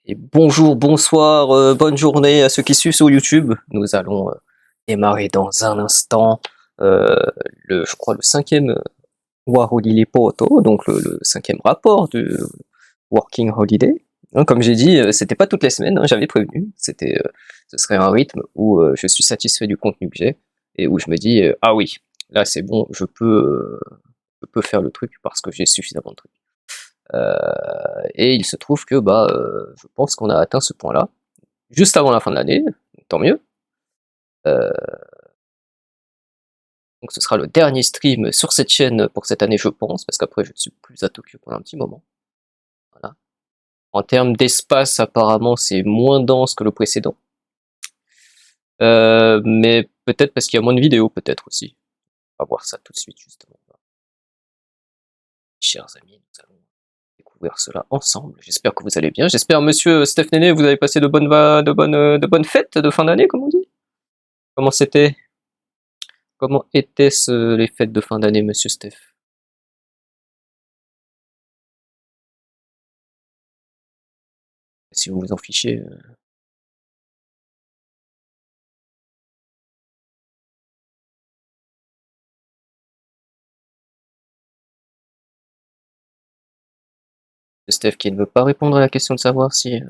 Et bonjour, bonsoir, bonne journée à ceux qui suivent sur YouTube. Nous allons démarrer dans un instant euh, je crois, le cinquième War Poto, donc le cinquième rapport de Working Holiday. Hein, comme j'ai dit, c'était pas toutes les semaines, hein, j'avais prévenu. Ce serait un rythme où je suis satisfait du contenu que j'ai et où je me dis ah oui, là c'est bon, je peux faire le truc parce que j'ai suffisamment de trucs. Et il se trouve que je pense qu'on a atteint ce point-là juste avant la fin de l'année, tant mieux. Euh, donc ce sera le dernier stream sur cette chaîne pour cette année, je pense, parce qu'après je ne suis plus à Tokyo pendant un petit moment. Voilà. En termes d'espace, apparemment, c'est moins dense que le précédent. Mais peut-être parce qu'il y a moins de vidéos, peut-être aussi. On va voir ça tout de suite, justement. Chers amis, nous allons découvrir cela ensemble. J'espère que vous allez bien. J'espère, monsieur Steph Néné, vous avez passé de bonnes fêtes de fin d'année, comme on dit. Comment c'était? Comment étaient les fêtes de fin d'année, monsieur Steph? Si vous vous en fichez. Steph qui ne veut pas répondre à la question de savoir si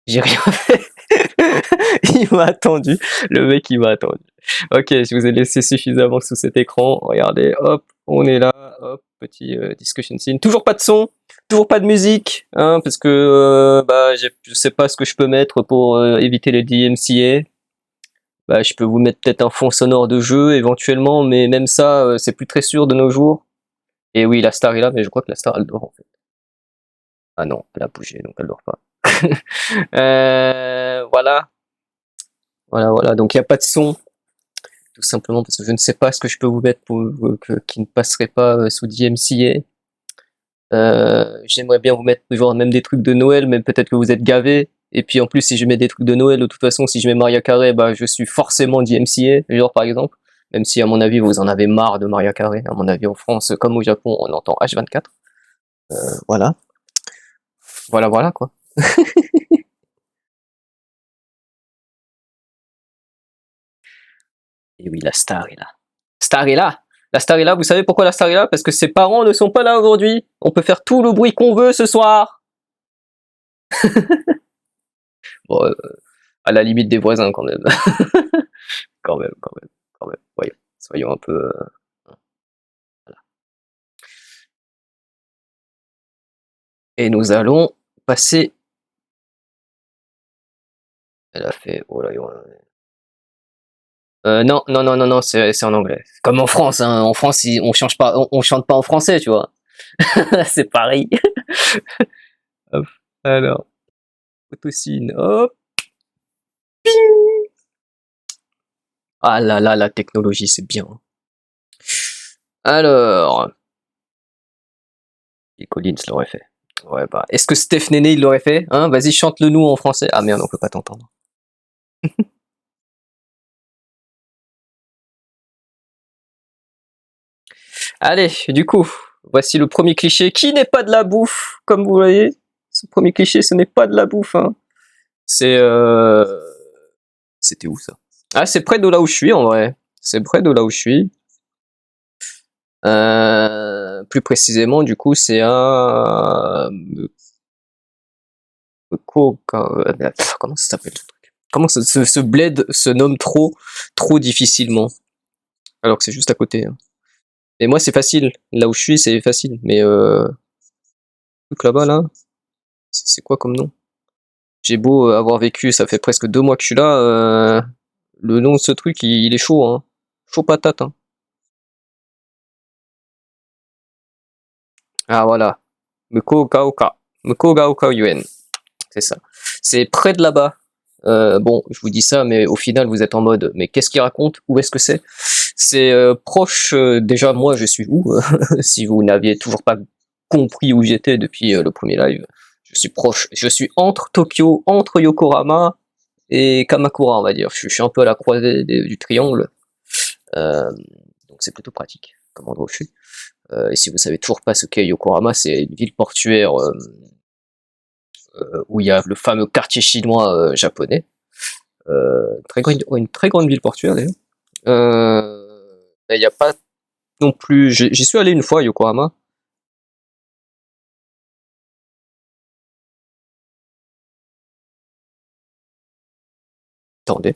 j'ai rien fait. Il m'a attendu. Le mec, il m'a attendu. Ok, je vous ai laissé suffisamment sous cet écran. Regardez, hop, on est là. Hop, petit discussion scene. Toujours pas de son, toujours pas de musique, hein, parce que je sais pas ce que je peux mettre pour éviter les DMCA. Bah, je peux vous mettre peut-être un fond sonore de jeu éventuellement, mais même ça, c'est plus très sûr de nos jours. Et oui, la star est là, mais je crois que la star elle dort en fait. Ah non, elle a bougé, donc elle dort pas. Voilà, voilà. Donc il n'y a pas de son, tout simplement parce que je ne sais pas ce que je peux vous mettre pour qui ne passerait pas sous DMCA. J'aimerais bien vous mettre genre même des trucs de Noël, mais peut-être que vous êtes gavés. Et puis en plus, si je mets des trucs de Noël, de toute façon, si je mets Maria Carey, bah je suis forcément DMCA, genre par exemple. Même si à mon avis, vous en avez marre de Maria Carey. À mon avis, en France, comme au Japon, on entend H24. Voilà, voilà quoi. Et oui, la star est là. Star est là. La star est là. Vous savez pourquoi la star est là? Parce que ses parents ne sont pas là aujourd'hui. On peut faire tout le bruit qu'on veut ce soir. Bon, à la limite des voisins quand même. Quand même. Voyons, soyons un peu. Voilà. Et nous allons passer. Elle a fait. Oh là, non, c'est en anglais. Comme en France, hein. En France, on change pas, on chante pas en français, tu vois. C'est pareil. Hop. Alors, photocine, hop. Ah là là, la technologie, c'est bien. Alors, et Collins l'aurait fait. Ouais, bah, est-ce que Steph Néné, il l'aurait fait? Hein, vas-y, chante-le nous en français. Ah merde, on peut pas t'entendre. Allez, du coup, voici le premier cliché qui n'est pas de la bouffe, comme vous voyez. Ce premier cliché, ce n'est pas de la bouffe, hein. C'est C'était où ça? Ah, c'est près de là où je suis en vrai. C'est près de là où je suis. Plus précisément, du coup, c'est un comment ça s'appelle ce truc? Comment ce bled se nomme trop difficilement, alors que c'est juste à côté, hein. Et moi, c'est facile. Là où je suis, c'est facile. Mais le truc là-bas, là, c'est quoi comme nom? J'ai beau avoir vécu, ça fait presque 2 mois que je suis là. Le nom de ce truc, il est chaud, hein. Chaud patate, hein. Ah voilà. Mukogaoka. Mukogaoka Yuen. C'est ça. C'est près de là-bas. Bon, je vous dis ça, mais au final, vous êtes en mode, mais qu'est-ce qu'il raconte? Où est-ce que c'est? C'est proche. Déjà, moi, je suis où? Si vous n'aviez toujours pas compris où j'étais depuis le premier live, je suis proche. Je suis entre Tokyo, entre Yokohama et Kamakura, on va dire. Je suis un peu à la croisée du triangle. Euh, donc c'est plutôt pratique comme endroit où je suis. Et si vous savez toujours pas ce qu'est Yokohama, c'est une ville portuaire où il y a le fameux quartier chinois japonais. Une très grande ville portuaire d'ailleurs. Il n'y a pas non plus. J'y suis allé une fois à Yokohama. Attendez.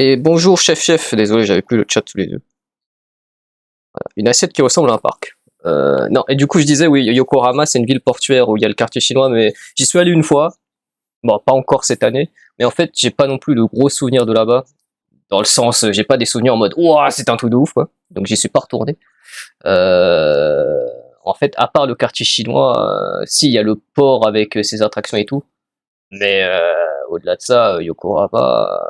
Et bonjour chef, désolé, j'avais plus le chat sous les yeux. Voilà. Une assiette qui ressemble à un parc. Non, et du coup je disais oui, Yokohama c'est une ville portuaire où il y a le quartier chinois, mais j'y suis allé une fois. Bon, pas encore cette année, mais en fait j'ai pas non plus de gros souvenirs de là-bas. Dans le sens, j'ai pas des souvenirs en mode ouah c'est un truc de ouf quoi. Donc j'y suis pas retourné. En fait, à part le quartier chinois, si il y a le port avec ses attractions et tout, mais au-delà de ça, Yokohama,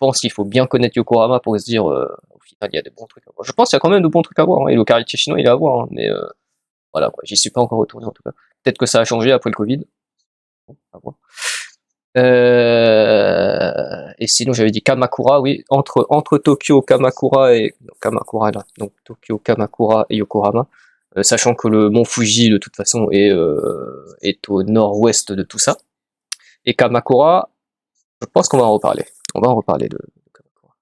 je pense qu'il faut bien connaître Yokohama pour se dire, au final, il y a des bons trucs à voir. Je pense qu'il y a quand même de bons trucs à voir, hein, et le quartier chinois, il est à voir, hein, mais voilà, quoi, j'y suis pas encore retourné en tout cas. Peut-être que ça a changé après le Covid. Bon, à voir. Et sinon, j'avais dit Kamakura, oui, entre Tokyo, Kamakura et non, Kamakura là, donc Tokyo, Kamakura et Yokohama, sachant que le mont Fuji de toute façon est au nord-ouest de tout ça. Et Kamakura, je pense qu'on va en reparler. On va en reparler de Kamakura.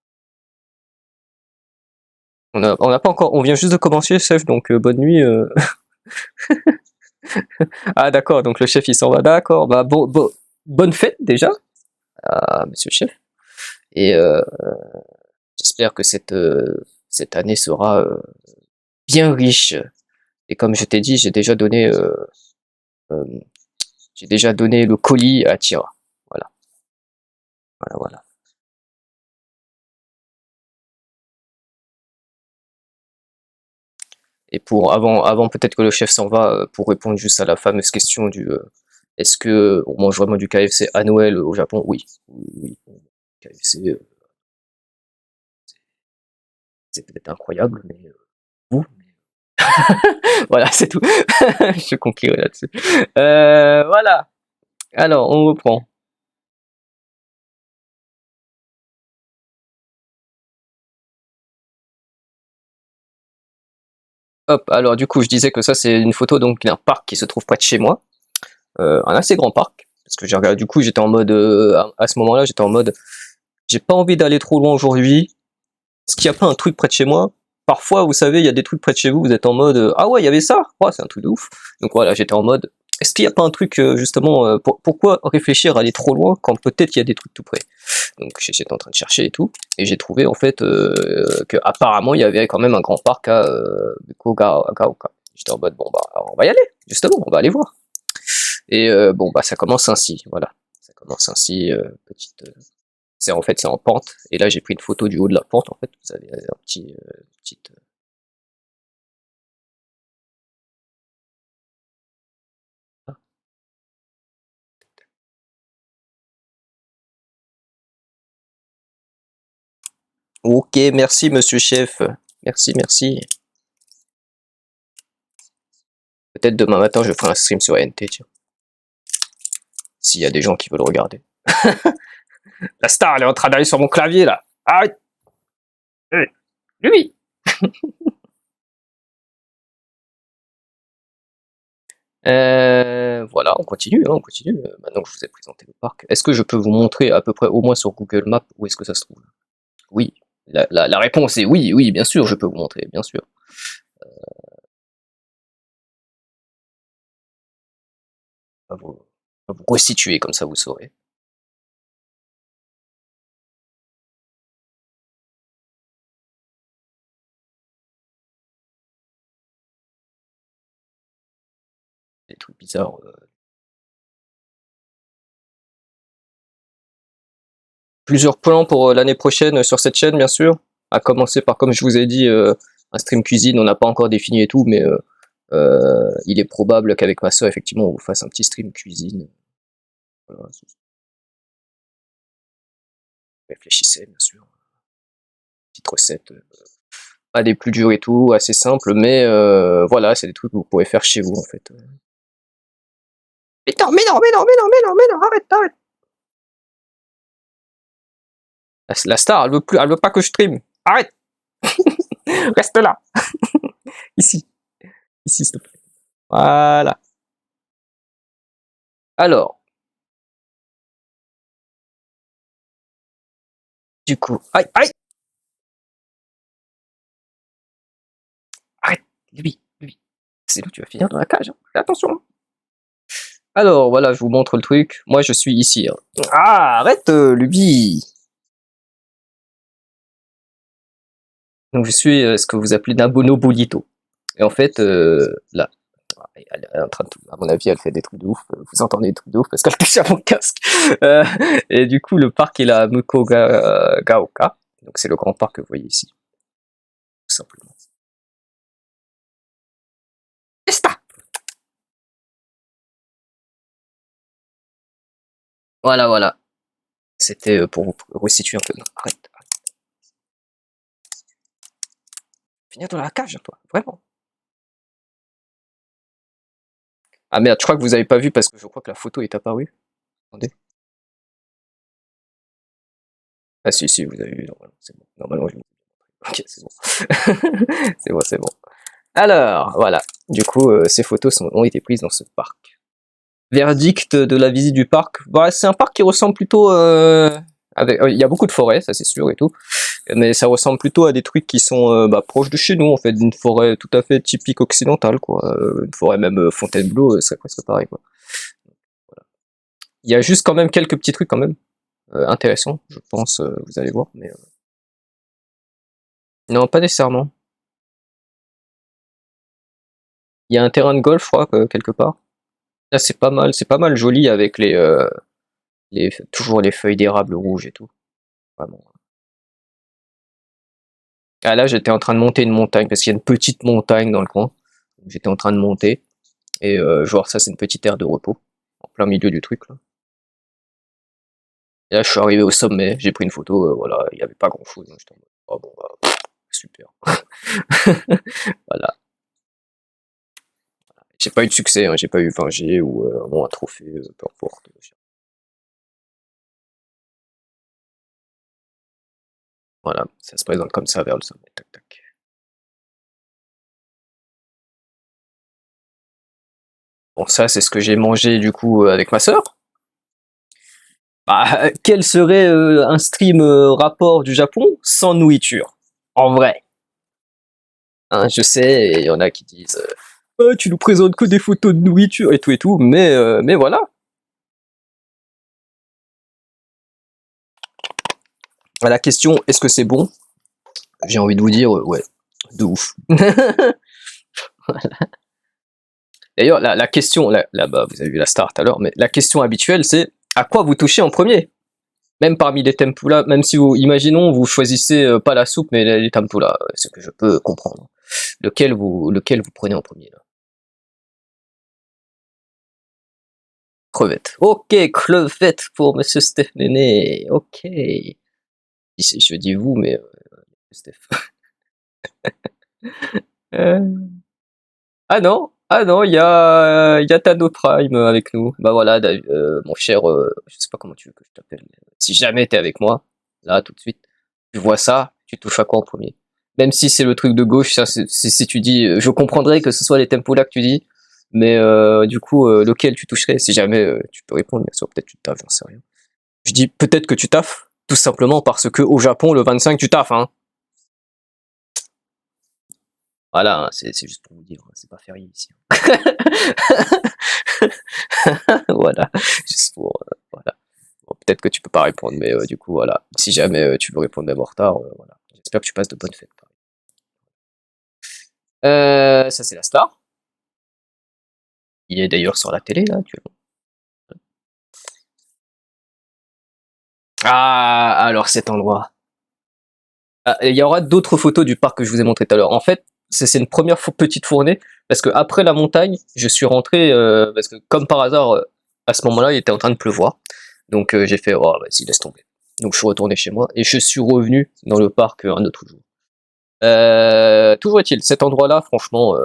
On n'a pas encore, on vient juste de commencer, chef, donc bonne nuit. Ah d'accord, donc le chef il s'en va, d'accord. Bah bonne fête déjà, à Monsieur le chef. Et j'espère que cette année sera bien riche. Et comme je t'ai dit, euh, j'ai déjà donné le colis à Tira. Voilà, voilà. Et pour avant peut-être que le chef s'en va, pour répondre juste à la fameuse question du est-ce que on mange vraiment du KFC à Noël au Japon? Oui, oui, oui. KFC, c'est peut-être incroyable, mais vous, voilà, c'est tout. Je conclurai là-dessus. Voilà. Alors, on reprend. Hop, alors du coup, je disais que ça, c'est une photo donc d'un parc qui se trouve près de chez moi, un assez grand parc, parce que j'ai regardé, du coup, j'étais en mode, à ce moment-là, j'étais en mode, j'ai pas envie d'aller trop loin aujourd'hui. Est-ce qu'il y a pas un truc près de chez moi? Parfois, vous savez, il y a des trucs près de chez vous, vous êtes en mode, ah ouais, il y avait ça? Oh, c'est un truc de ouf. Donc voilà, j'étais en mode, est-ce qu'il y a pas un truc, justement, pourquoi réfléchir à aller trop loin quand peut-être il y a des trucs tout près? Donc j'étais en train de chercher et tout, et j'ai trouvé en fait que apparemment il y avait quand même un grand parc à Gaoka. J'étais en mode bon bah alors, on va y aller, justement, on va aller voir. Et bon bah ça commence ainsi, voilà. Ça commence ainsi, c'est en fait c'est en pente, et là j'ai pris une photo du haut de la pente en fait, vous avez un petit Ok, merci monsieur chef. Merci. Peut-être demain matin je ferai un stream sur NT, tiens, s'il y a des gens qui veulent regarder. La star elle est en train d'aller sur mon clavier là. Arrête. Lui. Voilà, on continue, hein, on continue. Maintenant que je vous ai présenté le parc, est-ce que je peux vous montrer à peu près, au moins sur Google Maps, où est-ce que ça se trouve? Oui. La réponse est oui, oui, bien sûr, je peux vous montrer, bien sûr. On va vous resituer, comme ça vous saurez. Des trucs bizarres. Plusieurs plans pour l'année prochaine sur cette chaîne, bien sûr. À commencer par, comme je vous ai dit, un stream cuisine, on n'a pas encore défini et tout, mais il est probable qu'avec ma soeur, effectivement, on vous fasse un petit stream cuisine. Voilà, réfléchissez, bien sûr. Petite recette. pas des plus durs et tout, assez simples, mais voilà, c'est des trucs que vous pourrez faire chez vous en fait. Mais non, mais non, mais non, mais non, mais non, mais non, arrête, arrête. La star, elle veut pas que je stream. Arrête. Reste là. Ici. Ici, s'il te plaît. Voilà. Alors, du coup, aïe, aïe, arrête, lui. C'est là, tu vas finir dans la cage. Hein. Fais attention. Hein. Alors, voilà, je vous montre le truc. Moi, je suis ici. Hein. Ah, arrête, lui. Donc, je suis ce que vous appelez d'un bono bolito. Et en fait, là, elle est en train de, à mon avis, elle fait des trucs de ouf. Vous entendez des trucs de ouf parce qu'elle touche à mon casque. Euh, et du coup, le parc est là, Mukogaoka. Donc, c'est le grand parc que vous voyez ici, tout simplement. Esta. Voilà, voilà. C'était pour vous resituer un peu. Non, arrête. Viens dans la cage, toi. Vraiment. Ah merde, je crois que vous avez pas vu parce que je crois que la photo est apparue. Attendez. Ah si, si, vous avez vu, normalement, c'est bon. Normalement, je... Ok, c'est bon. C'est bon, c'est bon. Alors, voilà. Du coup, ces photos ont été prises dans ce parc. Verdict de la visite du parc. Bah, c'est un parc qui ressemble plutôt... avec, il y a beaucoup de forêts, ça c'est sûr et tout. Mais ça ressemble plutôt à des trucs qui sont proches de chez nous, en fait. D'une forêt tout à fait typique occidentale, quoi. Une forêt même Fontainebleau, c'est presque pareil, quoi. Voilà. Il y a juste quand même quelques petits trucs quand même intéressants, je pense, vous allez voir. Mais non, pas nécessairement. Il y a un terrain de golf, je crois, quelque part. Là, c'est pas mal joli avec toujours les feuilles d'érable rouges et tout. Vraiment. Ah là, j'étais en train de monter une montagne parce qu'il y a une petite montagne dans le coin. J'étais en train de monter et genre ça, c'est une petite aire de repos en plein milieu du truc là. Et là, je suis arrivé au sommet, j'ai pris une photo, voilà, il n'y avait pas grand chose. J'étais en mode, oh bon, bah, super. Voilà. J'ai pas eu de succès, hein, j'ai pas eu 20G ou bon, un trophée, peu importe. Voilà, ça se présente comme ça vers le sommet. Tac, tac. Bon, ça, c'est ce que j'ai mangé du coup avec ma sœur. Bah, quel serait un stream rapport du Japon sans nourriture? En vrai. Hein, je sais, il y en a qui disent tu nous présentes que des photos de nourriture et tout, mais voilà. À la question, est-ce que c'est bon? J'ai envie de vous dire, ouais, de ouf. D'ailleurs, la question, là-bas, vous avez vu la star tout à l'heure, mais la question habituelle, c'est à quoi vous touchez en premier? Même parmi les tempura, même si vous, imaginons, vous choisissez pas la soupe, mais les tempura, ce que je peux comprendre. Lequel vous prenez en premier là? Crevette. Ok, crevette pour Monsieur Steph Néné. Ok. Je dis vous, mais Steph. Euh, ah non, il y a Tano Prime avec nous. Bah voilà, mon cher, je sais pas comment tu veux que je t'appelle. Si jamais t'es avec moi, là tout de suite, tu vois ça, tu touches à quoi en premier? Même si c'est le truc de gauche, ça, si tu dis, je comprendrais que ce soit les tempos là que tu dis, mais du coup, lequel tu toucherais? Si jamais tu peux répondre, bien sûr, peut-être tu taffes, j'en sais rien. Je dis peut-être que tu taffes, tout simplement parce que au Japon, le 25, tu taffes, hein. Voilà, hein, c'est juste pour vous dire, hein, c'est pas férié ici. Voilà, juste pour, voilà. Bon, peut-être que tu peux pas répondre, mais du coup, voilà. Si jamais tu veux répondre même en retard, voilà. J'espère que tu passes de bonnes fêtes. Ça c'est la star. Il est d'ailleurs sur la télé là actuellement. Ah, alors cet endroit. Ah, il y aura d'autres photos du parc que je vous ai montré tout à l'heure. En fait, c'est une première petite fournée parce que après la montagne, je suis rentré parce que comme par hasard, à ce moment-là, il était en train de pleuvoir. Donc j'ai fait oh vas-y laisse tomber. Donc je suis retourné chez moi et je suis revenu dans le parc un autre jour. Toujours est-il, cet endroit-là, franchement,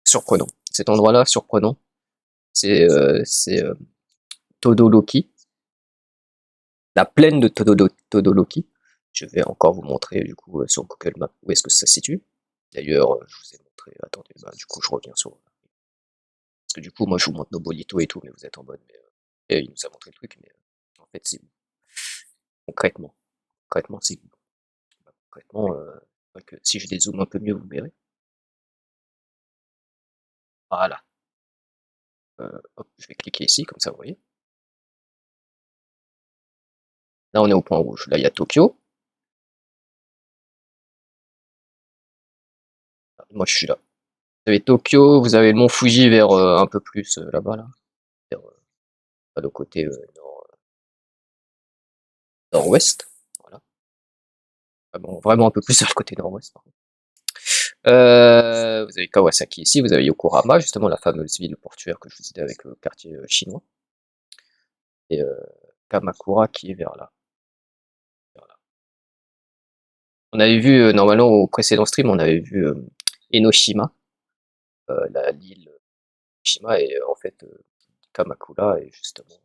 surprenant. Cet endroit-là, surprenant. C'est Todoloki, la plaine de Todoloki. Je vais encore vous montrer du coup sur Google Maps où est-ce que ça se situe. D'ailleurs, je vous ai montré. Attendez, bah, du coup, je reviens sur. Parce que du coup, moi, je vous montre nos bolitos et tout, mais vous êtes en mode. Mais, et il nous a montré le truc, mais en fait, c'est concrètement. Concrètement, c'est concrètement. Que si je dézoome un peu mieux, vous verrez. Voilà. Hop, je vais cliquer ici, comme ça, vous voyez. Là, on est au point rouge. Là, il y a Tokyo. Moi, je suis là. Vous avez Tokyo, vous avez le mont Fuji vers un peu plus là-bas, là. Vers, le côté nord-ouest. Voilà. Ah bon, vraiment un peu plus vers le côté nord-ouest. Vous avez Kawasaki ici, vous avez Yokohama, justement la fameuse ville portuaire que je vous disais avec le quartier chinois. Et Kamakura qui est vers là. Vers là. On avait vu, normalement au précédent stream, on avait vu Enoshima, l'île Enoshima, et en fait, Kamakura est justement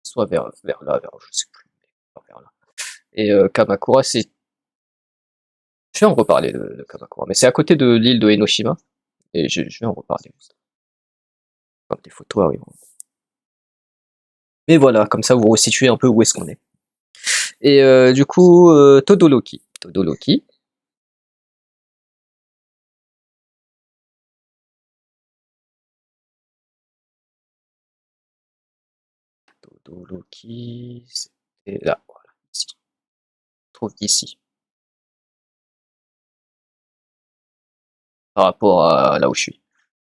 soit vers là, vers je sais plus, mais vers là. Et Kamakura, c'est. Je vais en reparler de Kamakura, mais c'est à côté de l'île de Enoshima, et je vais en reparler juste. Enfin, des photos arriveront. Mais voilà, comme ça vous resituez un peu où est-ce qu'on est. Et du coup, Todoloki. Todoloki. Todoloki, c'était là, voilà, ici. On trouve ici. Par rapport à là où je suis.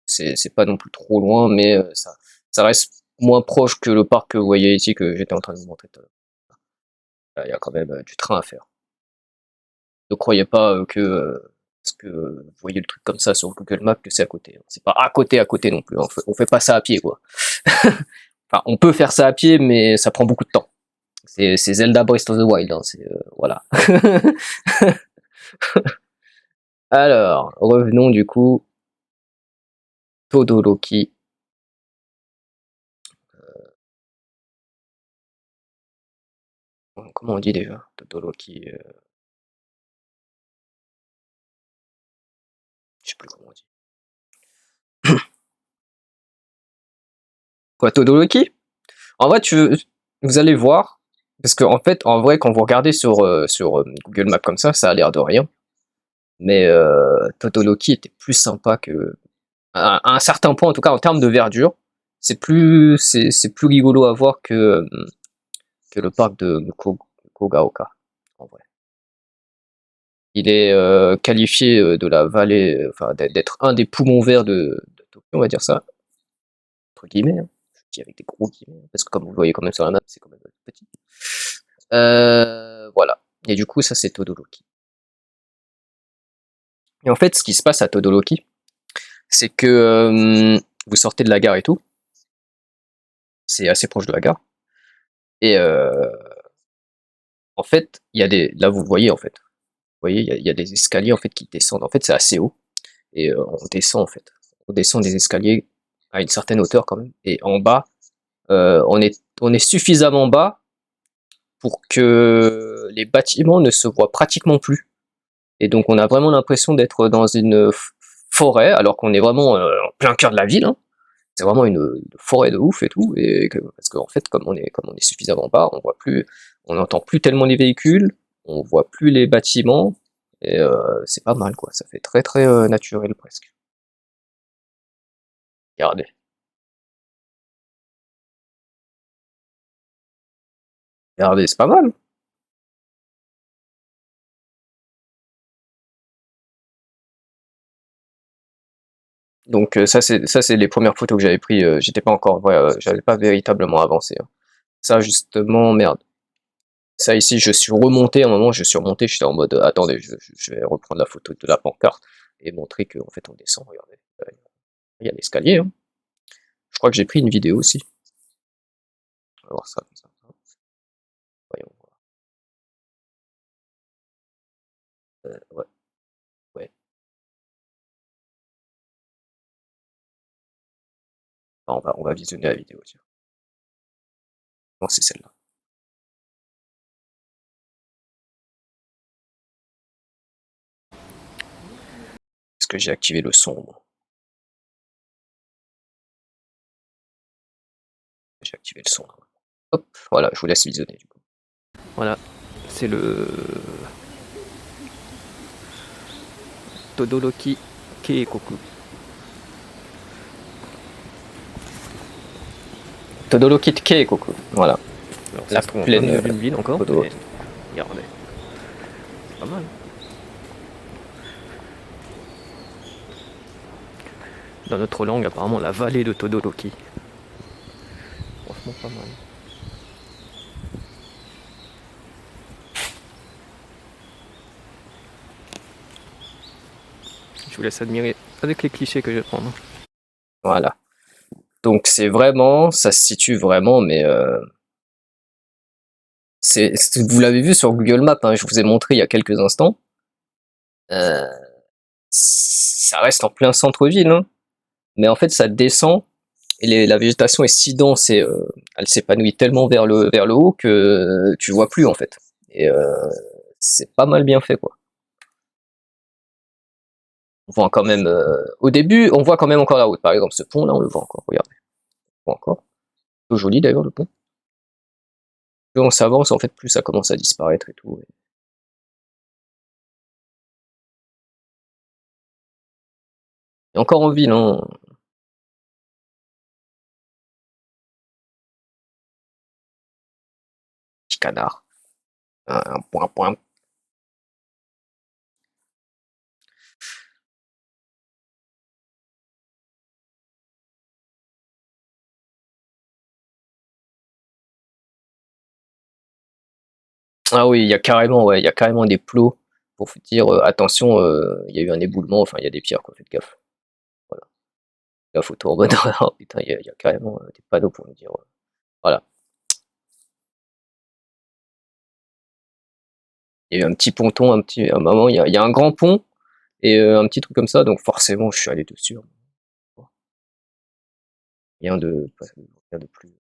C'est pas non plus trop loin, mais ça reste moins proche que le parc que vous voyez ici que j'étais en train de vous montrer tout à l'heure. Il y a quand même du train à faire. Ne croyez pas que parce que vous voyez le truc comme ça sur Google Maps que c'est à côté. C'est pas à côté non plus. On fait pas ça à pied, quoi. Enfin, on peut faire ça à pied, mais ça prend beaucoup de temps. C'est Zelda Breath of the Wild, hein, voilà. Alors, revenons du coup. Todoroki. Comment on dit déjà Todoroki, je sais plus comment on dit. Quoi, Todoroki? En vrai, vous allez voir, parce qu'en fait, en vrai, quand vous regardez sur Google Maps comme ça a l'air de rien. Mais Todoroki était plus sympa que, à un certain point, en tout cas en termes de verdure, c'est plus rigolo à voir que le parc de Kogaoka, en vrai. Il est qualifié de la vallée, enfin d'être un des poumons verts de Tokyo, on va dire ça, entre guillemets, hein. Je dis avec des gros guillemets, hein, parce que comme vous le voyez quand même sur la map, c'est quand même petit. Voilà. Et du coup, ça c'est Todoroki. Et en fait, ce qui se passe à Todoroki, c'est que vous sortez de la gare et tout, c'est assez proche de la gare, et en fait, il y a des, là vous voyez en fait, vous voyez, il y a des escaliers en fait qui descendent. En fait, c'est assez haut, et on descend en fait, on descend des escaliers à une certaine hauteur quand même, et en bas, on est suffisamment bas pour que les bâtiments ne se voient pratiquement plus. Et donc on a vraiment l'impression d'être dans une forêt, alors qu'on est vraiment en plein cœur de la ville, hein. C'est vraiment une forêt de ouf et tout, parce qu'en fait, comme on est suffisamment bas, on voit plus, on n'entend plus tellement les véhicules, on voit plus les bâtiments, et c'est pas mal quoi, ça fait très très naturel presque. Regardez. Regardez, c'est pas mal. Donc ça c'est les premières photos que j'avais prises, j'étais pas encore, ouais, j'avais pas véritablement avancé, hein. Ça justement, merde. Ça ici, je suis remonté, à un moment, je suis remonté, j'étais en mode, attendez, je vais reprendre la photo de la pancarte et montrer qu'en fait on descend, regardez. Il y a l'escalier, hein. Je crois que j'ai pris une vidéo aussi. On va voir ça comme ça. Voyons voir. Ouais, Enfin, on va visionner la vidéo, tiens. Non, c'est celle-là. Est-ce que j'ai activé le son, moi? J'ai activé le son. Hop, voilà, je vous laisse visionner du coup. Voilà, c'est le Todoroki Keikoku. Todoroki Keikoku, voilà. Alors, la plaine d'une ville encore. Mais... regardez, c'est pas mal. Dans notre langue, apparemment, la vallée de Todoroki. Franchement, pas mal. Je vous laisse admirer avec les clichés que je vais prendre. Voilà. Donc c'est vraiment, ça se situe vraiment, mais vous l'avez vu sur Google Maps, hein, je vous ai montré il y a quelques instants. Ça reste en plein centre-ville, hein, mais en fait ça descend et la végétation est si dense et elle s'épanouit tellement vers le haut que tu vois plus en fait. Et c'est pas mal bien fait quoi. On voit quand même, au début, on voit quand même encore la route. Par exemple, ce pont là, on le voit encore. Regardez, on voit encore. Plutôt joli d'ailleurs le pont. Plus on s'avance, en fait, plus ça commence à disparaître et tout. Et encore en ville, hein. Petit canard. Un point, point. Ah oui, il y a carrément, ouais, il y a carrément des plots pour vous dire attention, il y a eu un éboulement, enfin il y a des pierres, quoi, faites gaffe. Voilà. Gaffe au tour oh, putain, il y a carrément des panneaux pour nous dire. Voilà. Il y a eu un petit ponton, un moment, il y a un grand pont et un petit truc comme ça, donc forcément je suis allé dessus, hein. Rien de, rien de plus.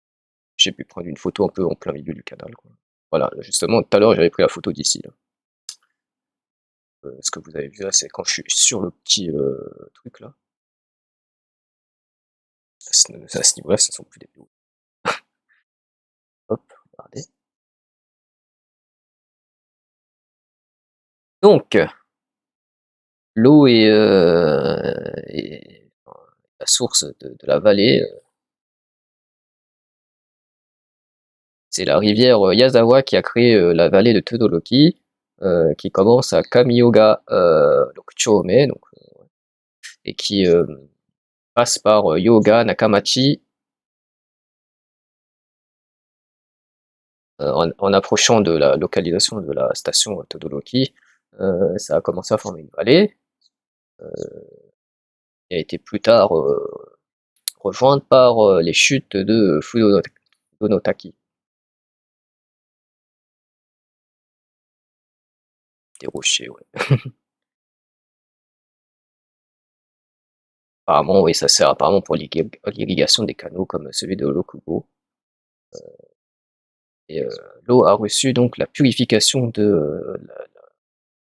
J'ai pu prendre une photo un peu en plein milieu du canal, quoi. Voilà, justement, tout à l'heure j'avais pris la photo d'ici, là. Ce que vous avez vu là, c'est quand je suis sur le petit truc là. À ce niveau-là, ce ne sont plus des plots. Hop, regardez. Donc, l'eau est la source de la vallée. C'est la rivière Yazawa qui a créé la vallée de Todoroki, qui commence à Kamiyoga, donc Chōme, donc, et qui passe par Yoga, Nakamachi, en approchant de la localisation de la station Todoroki. Ça a commencé à former une vallée, qui a été plus tard rejointe par les chutes de Fudonotaki. Des rochers, ouais. Apparemment, oui, ça sert apparemment pour l'irrigation des canaux comme celui de l'Okubo. Et l'eau a reçu donc la purification de la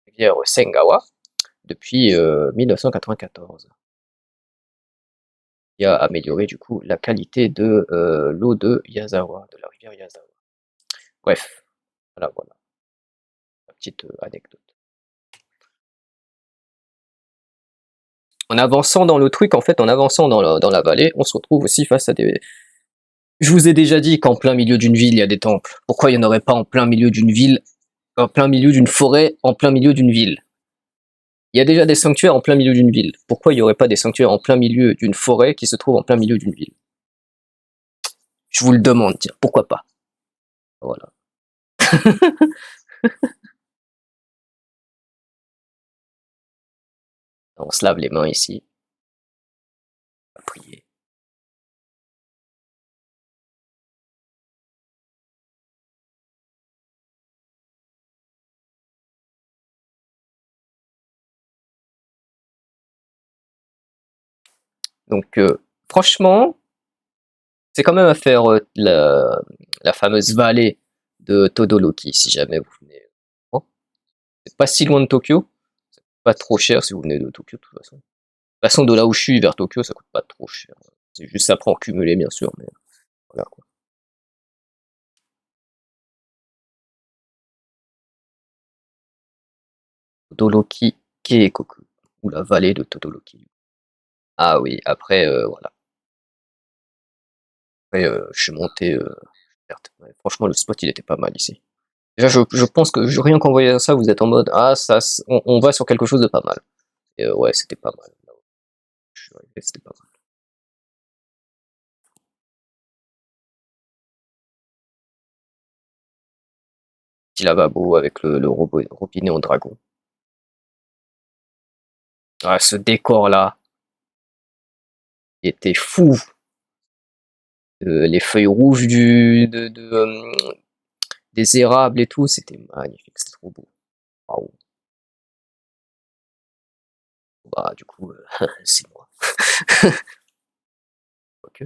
rivière Sengawa depuis 1994, qui a amélioré du coup la qualité de l'eau de Yazawa, de la rivière Yazawa. Bref, voilà, voilà, la petite anecdote. En avançant dans le truc, en fait, en avançant dans la vallée, on se retrouve aussi face à des... Je vous ai déjà dit qu'en plein milieu d'une ville, il y a des temples. Pourquoi il n'y en aurait pas en plein milieu d'une ville, en plein milieu d'une forêt, en plein milieu d'une ville? Il y a déjà des sanctuaires en plein milieu d'une ville. Pourquoi il n'y aurait pas des sanctuaires en plein milieu d'une forêt qui se trouve en plein milieu d'une ville? Je vous le demande, tiens, pourquoi pas? Voilà. On se lave les mains ici, on va prier. Donc, franchement, C'est quand même à faire la fameuse vallée de Todoroki, si jamais vous venez. Oh, c'est pas si loin de Tokyo, pas trop cher si vous venez de Tokyo de toute façon. De toute façon, de là où je suis vers Tokyo, ça coûte pas trop cher. C'est juste après en cumuler, bien sûr, mais voilà quoi. Todoroki Keikoku, ou la vallée de Todoroki. Ah oui, après, voilà. Après, je suis monté, certes. Ouais, franchement, le spot, il était pas mal ici. Déjà, je pense que rien qu'en voyant ça, vous êtes en mode, ah, ça, on va sur quelque chose de pas mal. Et ouais, c'était pas mal. Là où je suis arrivé, c'était pas mal. Petit lavabo avec le robinet en dragon. Ah, ce décor-là, il était fou. Les feuilles rouges des érables et tout, c'était magnifique, c'était trop beau. Waouh. Bah, du coup, c'est moi. Ok.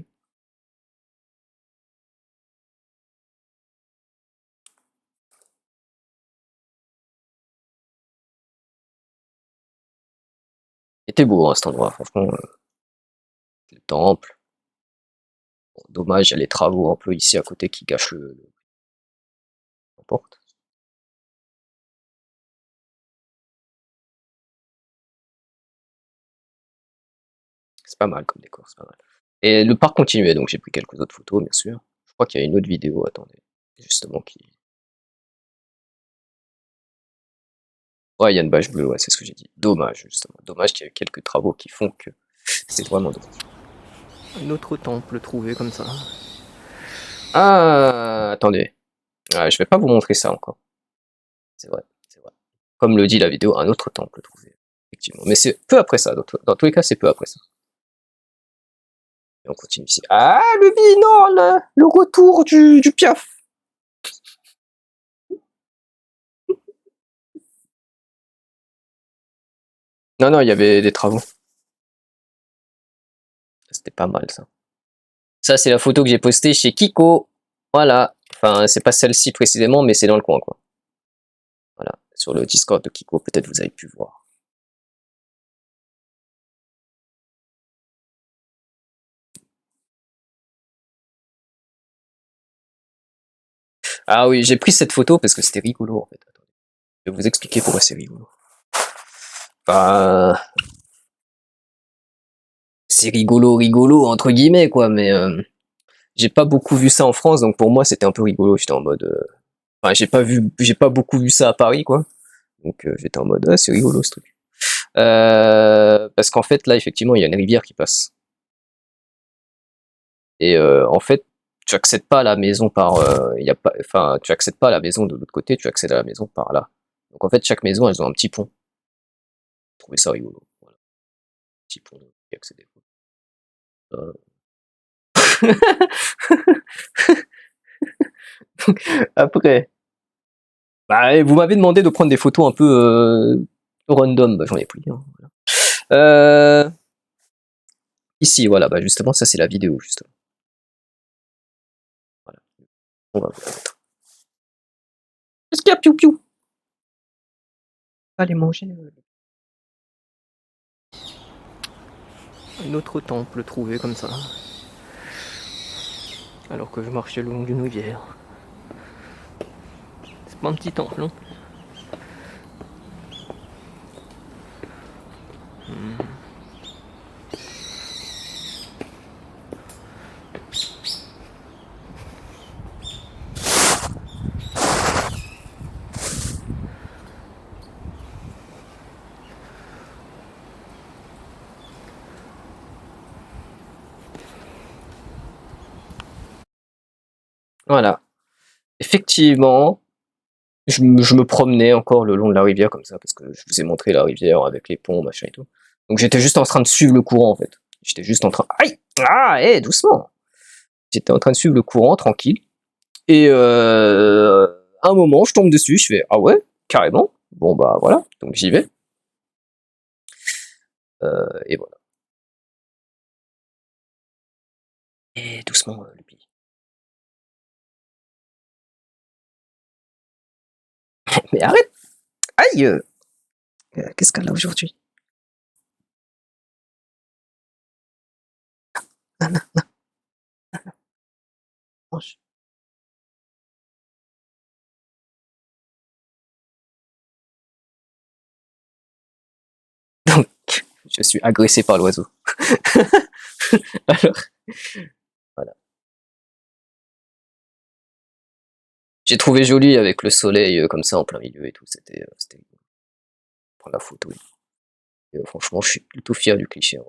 C'était beau, hein, cet endroit, franchement. Le temple. Bon, dommage, il y a les travaux un peu ici à côté qui gâchent la porte. C'est pas mal comme décor, c'est pas mal. Et le parc continuait, donc j'ai pris quelques autres photos, bien sûr. Je crois qu'il y a une autre vidéo, attendez, justement qui. Ouais, il y a une bâche bleue, ouais, c'est ce que j'ai dit. Dommage, justement. Dommage qu'il y ait quelques travaux qui font que c'est vraiment dommage. Un autre temple trouvé comme ça. Ah, attendez. Ah, je vais pas vous montrer ça encore. C'est vrai, c'est vrai. Comme le dit la vidéo, un autre temple trouvé. Effectivement. Mais c'est peu après ça. Dans tous les cas, c'est peu après ça. Et on continue ici. Ah, le non, le retour du Piaf. Non, non, il y avait des travaux. C'était pas mal ça. Ça, c'est la photo que j'ai postée chez Kiko. Voilà. Enfin, c'est pas celle-ci précisément, mais c'est dans le coin, quoi. Voilà. Sur le Discord de Kiko, peut-être vous avez pu voir. Ah oui, j'ai pris cette photo parce que c'était rigolo, en fait. Attendez. Je vais vous expliquer pourquoi c'est rigolo. Enfin, c'est rigolo, rigolo, entre guillemets, quoi, mais j'ai pas beaucoup vu ça en France, donc pour moi, c'était un peu rigolo. J'étais en mode. Enfin, j'ai pas beaucoup vu ça à Paris, quoi. Donc j'étais en mode, ah, c'est rigolo ce truc. Parce qu'en fait, là, effectivement, il y a une rivière qui passe. Et en fait, tu accèdes pas à la maison par, y a pas, enfin, tu accèdes pas à la maison de l'autre côté, tu accèdes à la maison par là. Donc en fait, chaque maison, elles ont un petit pont. J'ai trouvé ça rigolo. Voilà, petit pont qui accédait. Euh, Après, bah, vous m'avez demandé de prendre des photos un peu random, bah, j'en ai pris. Hein, voilà. Ici, voilà, bah justement, ça c'est la vidéo, justement. Voilà. On va vous la mettre. Qu'est-ce qu'il y a, piou piou? Allez manger. Un autre temple trouvé comme ça. Alors que je marchais le long d'une rivière. C'est pas un petit temple, non? Voilà. Effectivement, je me promenais encore le long de la rivière comme ça, parce que je vous ai montré la rivière avec les ponts, machin et tout. Donc j'étais juste en train de suivre le courant, en fait. J'étais juste en train. Aïe! Ah, hé, doucement! J'étais en train de suivre le courant, tranquille. Et à un moment, je tombe dessus, je fais ah ouais, carrément. Bon bah voilà, donc j'y vais. Et voilà. Et doucement, le pays. Mais arrête! Aïe! Qu'est-ce qu'elle a aujourd'hui? Nana, mange. Donc, je suis agressé par l'oiseau. Alors, voilà. J'ai trouvé joli avec le soleil comme ça en plein milieu et tout. C'était prendre la photo. Et, franchement, je suis plutôt fier du cliché. Ouais.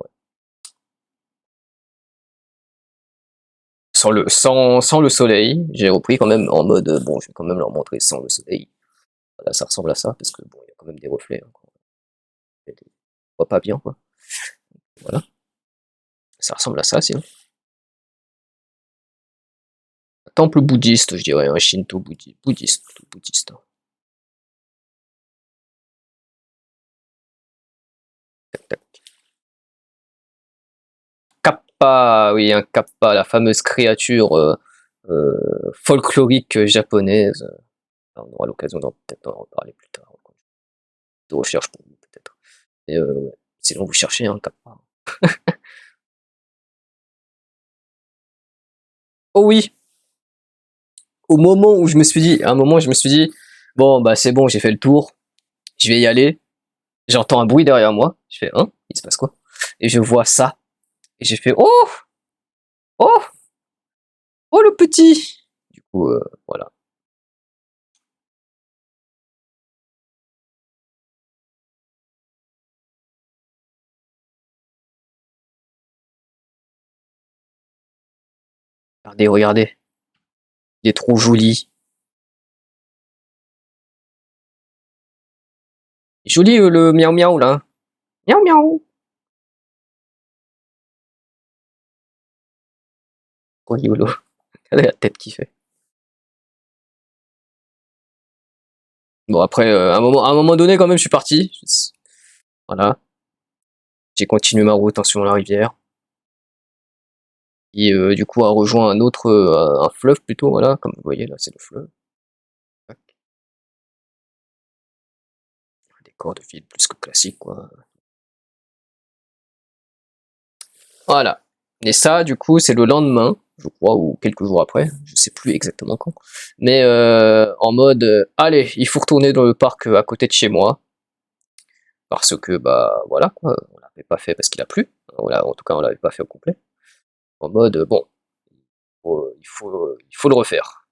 Sans le soleil, j'ai repris quand même en mode bon, je vais quand même leur montrer sans le soleil. Voilà, ça ressemble à ça parce que bon, il y a quand même des reflets. Hein, on voit pas bien quoi. Voilà, ça ressemble à ça sinon. Temple bouddhiste, je dirais, un shinto bouddhiste, bouddhiste. Hein. Tac, tac. Kappa, oui, un kappa, la fameuse créature folklorique japonaise. On aura l'occasion peut-être d'en reparler plus tard. De recherche pour vous peut-être. Et ouais. Sinon vous cherchez un kappa. Oh oui, au moment où je me suis dit, à un moment je me suis dit, bon bah c'est bon, j'ai fait le tour, je vais y aller. J'entends un bruit derrière moi, je fais hein, il se passe quoi? Et je vois ça, et j'ai fait oh, oh, oh le petit. Du coup voilà. Regardez, regardez, il est trop joli. Joli le miaou miaou là. Miaou miaou. Trop rigolo. Regardez la tête qu'il fait. Bon après, à un moment donné quand même, je suis parti. Voilà. J'ai continué ma route en suivant la rivière. Et du coup a rejoint un autre, un fleuve plutôt, voilà, comme vous voyez là, c'est le fleuve. Un décor de ville plus que classique quoi. Voilà. Et ça, du coup, c'est le lendemain, je crois, ou quelques jours après, je sais plus exactement quand. Mais en mode, allez, il faut retourner dans le parc à côté de chez moi, parce que bah voilà quoi, on l'avait pas fait parce qu'il a plu. Voilà, en tout cas, on l'avait pas fait au complet. En mode, bon, il faut le refaire.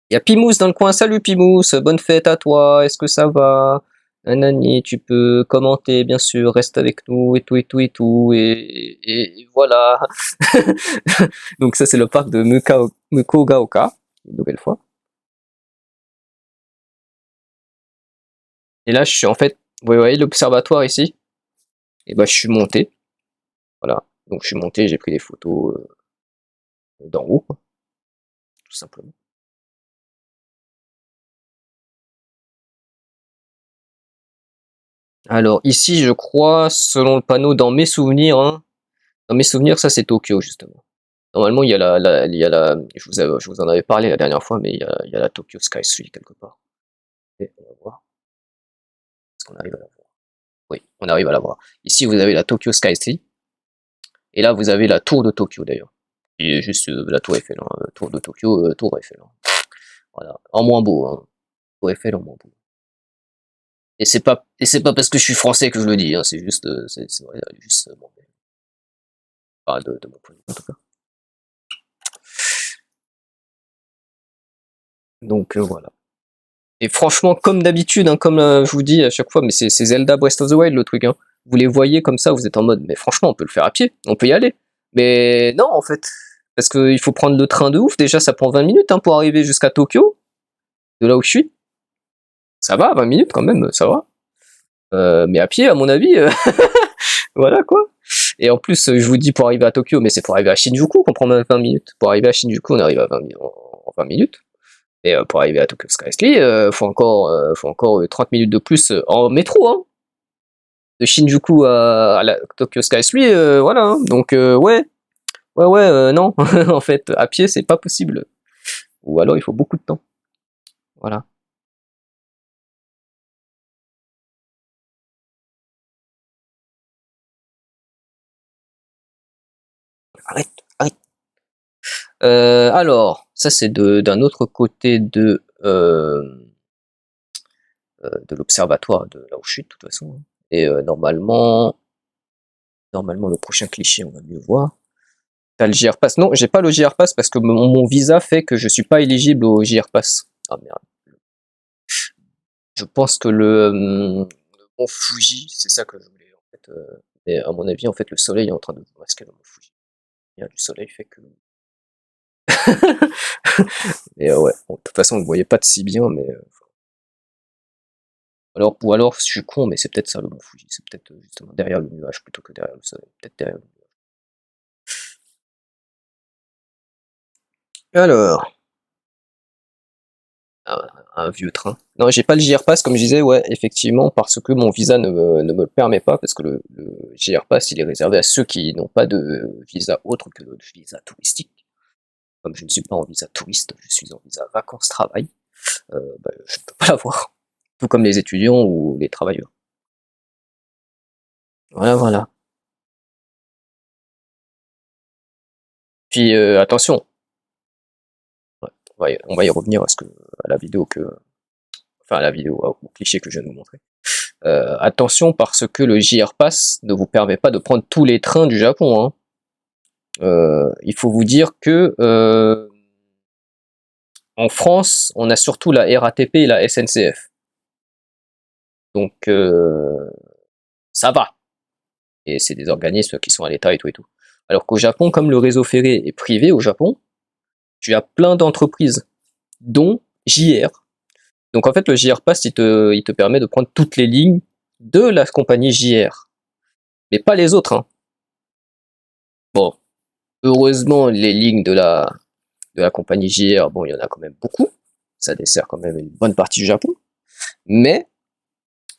Il y a Pimous dans le coin. Salut Pimous, bonne fête à toi. Est-ce que ça va? Nanani, tu peux commenter, bien sûr. Reste avec nous et tout et tout et tout. Et voilà. Donc ça, c'est le parc de Mukogaoka, une nouvelle fois. Et là, je suis en fait, vous voyez l'observatoire ici? Et bah, je suis monté. Voilà. Donc je suis monté, j'ai pris des photos d'en haut, quoi, tout simplement. Alors ici, je crois, selon le panneau, dans mes souvenirs, ça c'est Tokyo justement. Normalement, il y a la, je vous en avais parlé la dernière fois, mais il y a la Tokyo Sky Tree quelque part. Et on va voir. Est-ce qu'on arrive à la voir? Oui, on arrive à la voir. Ici, vous avez la Tokyo Sky Tree. Et là, vous avez la tour de Tokyo d'ailleurs. Et juste la tour Eiffel. Hein. Tour de Tokyo, tour Eiffel. Hein. Voilà. En moins beau. Hein. Tour Eiffel en moins beau. Et c'est pas parce que je suis français que je le dis. Hein. C'est juste, c'est vrai, juste bon, enfin, de mon point de vue en tout cas. Donc voilà. Et franchement, comme d'habitude, hein, comme je vous dis à chaque fois, mais c'est Zelda Breath of the Wild le truc. Hein. Vous les voyez comme ça, vous êtes en mode, mais franchement, on peut le faire à pied, on peut y aller. Mais non, en fait, parce qu'il faut prendre le train de ouf. Déjà, ça prend 20 minutes hein, pour arriver jusqu'à Tokyo, de là où je suis. Ça va, 20 minutes quand même, ça va. Mais à pied, à mon avis, voilà quoi. Et en plus, je vous dis pour arriver à Tokyo, mais c'est pour arriver à Shinjuku qu'on prend même 20 minutes. Pour arriver à Shinjuku, on arrive à 20 minutes. Et pour arriver à Tokyo Skytree, faut encore 30 minutes de plus en métro, hein. De Shinjuku à la Tokyo Skytree, voilà. Hein. Donc ouais, Ouais, ouais, non, en fait, à pied, c'est pas possible. Ou alors, il faut beaucoup de temps. Voilà. Arrête, arrête. Alors, ça, c'est d'un autre côté de l'observatoire de là où je suis, de toute façon, hein. Et normalement, le prochain cliché, on va mieux voir. T'as le JR Pass. Non, j'ai pas le JR Pass parce que mon visa fait que je suis pas éligible au JR Pass. Ah merde. Je pense que le mont Fuji, c'est ça que je voulais en fait. Mais à mon avis, en fait, le soleil est en train de masquer le mont Fuji. Il y a du soleil fait que. Et ouais, bon, de toute façon, on ne voyait pas de si bien, mais alors ou alors je suis con, mais c'est peut-être ça le mont Fuji. C'est peut-être justement derrière le nuage plutôt que derrière le soleil. Peut-être derrière le nuage. Alors, un vieux train. Non, j'ai pas le JR Pass, comme je disais, ouais, effectivement, parce que mon visa ne me le permet pas, parce que le JR Pass, il est réservé à ceux qui n'ont pas de visa autre que le visa touristique. Comme je ne suis pas en visa touriste, je suis en visa vacances-travail, bah, je ne peux pas l'avoir. Tout comme les étudiants ou les travailleurs. Voilà, voilà. Puis attention, ouais, on va y revenir à la vidéo enfin à la vidéo, au cliché que je viens de vous montrer. Attention parce que le JR Pass ne vous permet pas de prendre tous les trains du Japon, hein. Il faut vous dire que en France, on a surtout la RATP et la SNCF. Donc ça va. Et c'est des organismes qui sont à l'État et tout et tout. Alors qu'au Japon, comme le réseau ferré est privé au Japon, tu as plein d'entreprises, dont JR. Donc en fait, le JR Pass, il te permet de prendre toutes les lignes de la compagnie JR, mais pas les autres, hein. Bon, heureusement, les lignes de la compagnie JR, bon, il y en a quand même beaucoup. Ça dessert quand même une bonne partie du Japon. Mais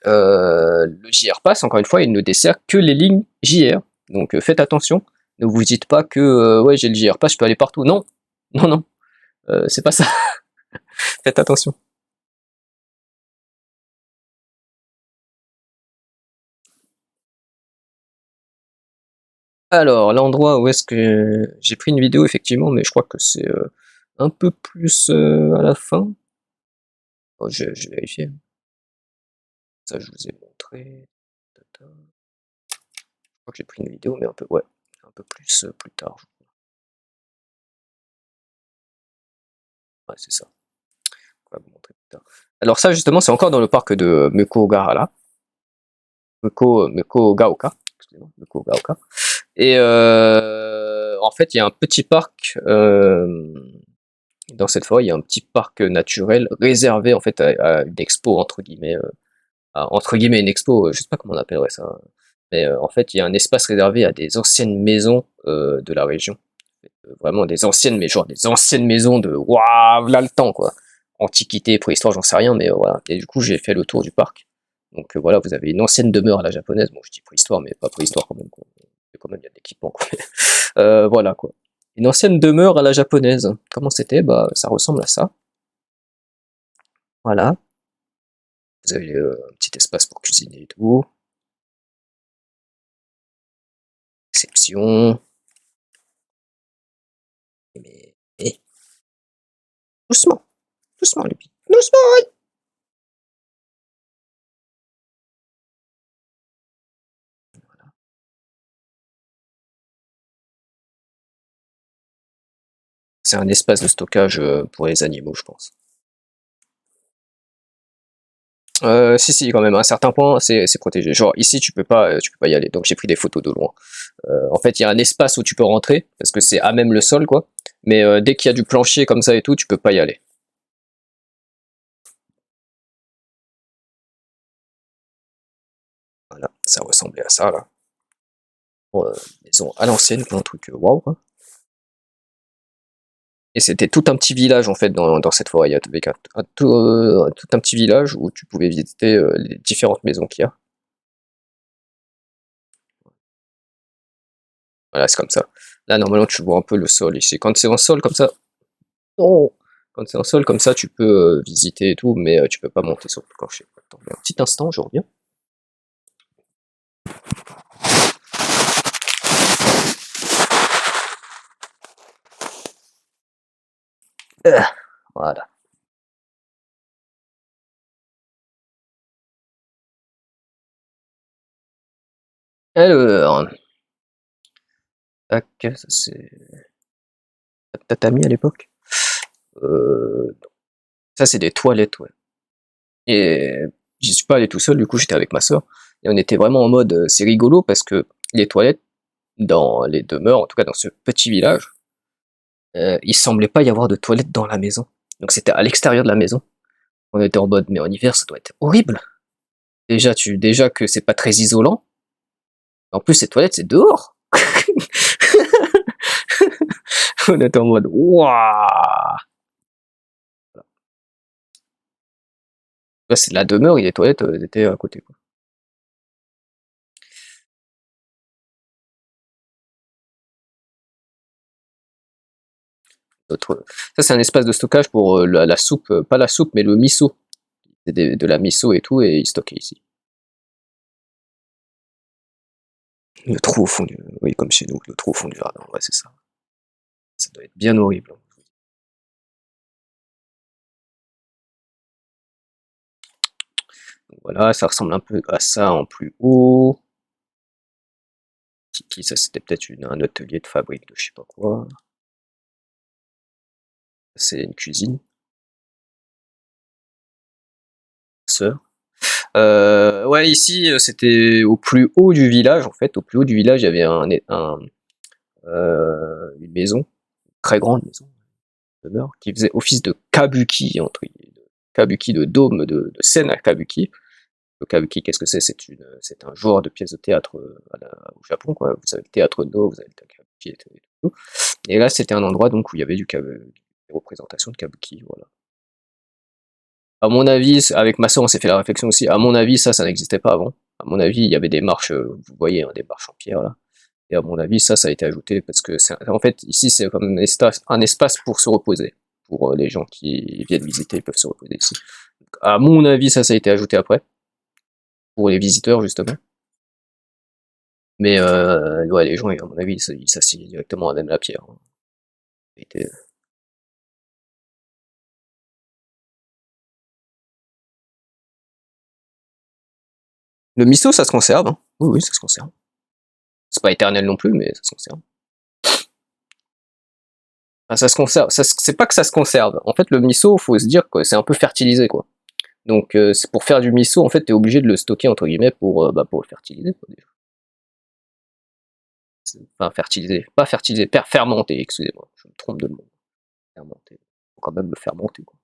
le JR Pass, encore une fois, il ne dessert que les lignes JR. Donc faites attention. Ne vous dites pas que ouais, j'ai le JR Pass, je peux aller partout. Non, non, non, c'est pas ça. Faites attention. Alors, l'endroit où est-ce que j'ai pris une vidéo, effectivement, mais je crois que c'est un peu plus à la fin. Oh, je vais vérifier. Ça, je vous ai montré. Tata. Je crois que j'ai pris une vidéo, mais ouais, un peu plus tard. Ouais, c'est ça. On va vous montrer plus tard. Alors ça, justement, c'est encore dans le parc de Meko-Ogara, Meko-Gaoka. Excusez-moi, Meko-Gaoka. Et en fait, il y a un petit parc dans cette forêt. Il y a un petit parc naturel réservé en fait à une expo entre guillemets, entre guillemets une expo. Je sais pas comment on appellerait ça. Mais en fait, il y a un espace réservé à des anciennes maisons de la région. Vraiment des anciennes, mais genre des anciennes maisons de waouh, là le temps quoi. Antiquité, préhistoire, j'en sais rien, mais voilà. Et du coup, j'ai fait le tour du parc. Donc voilà, vous avez une ancienne demeure à la japonaise. Bon, je dis préhistoire, mais pas préhistoire quand même, quoi. Quand même, il y a de l'équipement, quoi. Voilà, quoi. Une ancienne demeure à la japonaise. Comment c'était? Bah, ça ressemble à ça. Voilà. Vous avez un petit espace pour cuisiner et tout. Réception. Mais, doucement, doucement, les filles. Doucement! C'est un espace de stockage pour les animaux, je pense. Si, si, quand même, à un certain point, c'est protégé. Genre, ici, tu peux pas y aller. Donc, j'ai pris des photos de loin. En fait, il y a un espace où tu peux rentrer, parce que c'est à même le sol, quoi. Mais dès qu'il y a du plancher comme ça et tout, tu peux pas y aller. Voilà, ça ressemblait à ça, là. Bon, maison à l'ancienne, quoi, un truc waouh, quoi. Et c'était tout un petit village, en fait, dans cette forêt. Il y avait tout un petit village où tu pouvais visiter les différentes maisons qu'il y a. Voilà, c'est comme ça. Là, normalement, tu vois un peu le sol ici. Quand c'est en sol comme ça, oh, quand c'est en sol comme ça, tu peux visiter et tout, mais tu peux pas monter sur le plancher. Attends, un petit instant, je reviens. Voilà. Alors, tac, ça c'est tatami à l'époque. Euh, Ça c'est des toilettes, ouais. Et j'y suis pas allé tout seul, du coup j'étais avec ma soeur. Et on était vraiment en mode, c'est rigolo parce que les toilettes, dans les demeures, en tout cas dans ce petit village, il semblait pas y avoir de toilettes dans la maison. Donc c'était à l'extérieur de la maison. On était en mode, mais en hiver ça doit être horrible. Déjà que c'est pas très isolant. En plus ces toilettes c'est dehors. On était en mode, waouh. Là c'est de la demeure et les toilettes étaient à côté, quoi. Ça c'est un espace de stockage pour la soupe, pas la soupe mais le miso. C'est de la miso et tout, et ils stockaient ici. Le trou au fond du... Oui, comme chez nous, le trou au fond du jardin, ouais, c'est ça. Ça doit être bien horrible. Donc voilà, ça ressemble un peu à ça en plus haut. Tiki, ça c'était peut-être un atelier de fabrique de je sais pas quoi. C'est une cuisine. Sœur. Ouais, ici c'était au plus haut du village en fait. Au plus haut du village, il y avait une maison, très grande maison, demeure, qui faisait office de kabuki, kabuki de dôme de scène à kabuki. Le kabuki, qu'est-ce que c'est? C'est un genre de pièce de théâtre au Japon, quoi. Vous avez le théâtre Do, vous avez le kabuki et tout. Et là, c'était un endroit donc où il y avait des représentations de kabuki, voilà. À mon avis, avec ma soeur, on s'est fait la réflexion aussi. À mon avis, ça n'existait pas avant. À mon avis, il y avait des marches, vous voyez, hein, des marches en pierre là. Et à mon avis, ça a été ajouté parce que en fait, ici, c'est comme un espace pour se reposer. Pour les gens qui viennent visiter, ils peuvent se reposer ici. Donc, à mon avis, ça a été ajouté après pour les visiteurs justement. Mais ouais, les gens, à mon avis, ils s'asseyent directement à même la pierre, hein. Et, le miso, ça se conserve, hein. Oui, oui, ça se conserve. C'est pas éternel non plus, mais ça se conserve. Enfin, ça se conserve. C'est pas que ça se conserve. En fait, le miso, faut se dire que c'est un peu fertilisé, quoi. Donc, c'est pour faire du miso, en fait, t'es obligé de le stocker entre guillemets pour le fertiliser, quoi, déjà. Enfin, fertiliser, pas fertiliser, fermenter. Excusez-moi, je me trompe de mot. Fermenter. Faut quand même le fermenter, quoi.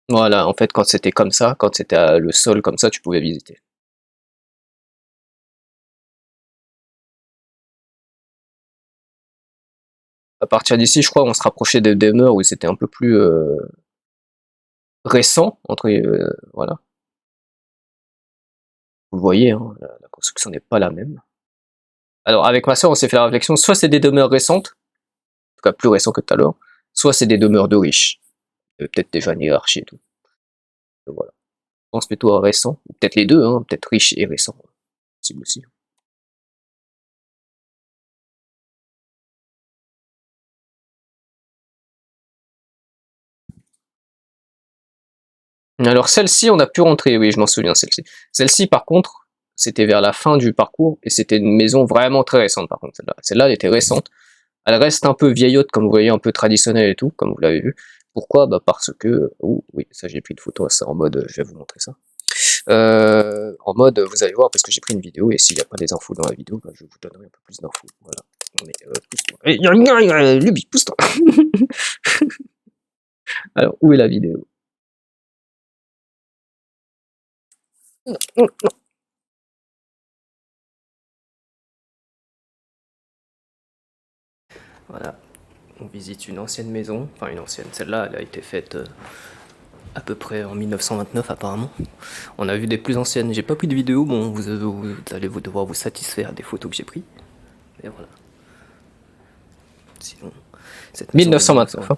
Voilà, en fait, quand c'était comme ça, quand c'était le sol comme ça, tu pouvais visiter. À partir d'ici, je crois, on se rapprochait des demeures où c'était un peu plus récent, voilà. Vous le voyez, hein, la construction n'est pas la même. Alors, avec ma soeur, on s'est fait la réflexion, soit c'est des demeures récentes, en tout cas plus récentes que tout à l'heure, soit c'est des demeures de riches. Peut-être déjà une hiérarchie et tout. Donc, voilà. Je pense plutôt à récent, ou peut-être les deux, hein, peut-être riche et récent, possible aussi. Alors celle-ci, on a pu rentrer, oui, je m'en souviens, celle-ci. Celle-ci, par contre, c'était vers la fin du parcours, et c'était une maison vraiment très récente, par contre, celle-là. Celle-là, elle était récente. Elle reste un peu vieillotte, comme vous voyez, un peu traditionnelle et tout, comme vous l'avez vu. Pourquoi? Bah parce que, oh, oui, ça j'ai pris une photo à ça en mode, je vais vous montrer ça. En mode, vous allez voir, parce que j'ai pris une vidéo, et s'il n'y a pas des infos dans la vidéo, bah, je vous donnerai un peu plus d'infos. Voilà. Mais pousse-toi. Luby, pousse-toi. Alors, où est la vidéo? Voilà. On visite une ancienne maison, enfin une ancienne, celle-là elle a été faite à peu près en 1929 apparemment. On a vu des plus anciennes, j'ai pas pris de vidéo, bon vous allez devoir vous satisfaire des photos que j'ai prises. Et voilà. Sinon, cette maison de 1929. Hein.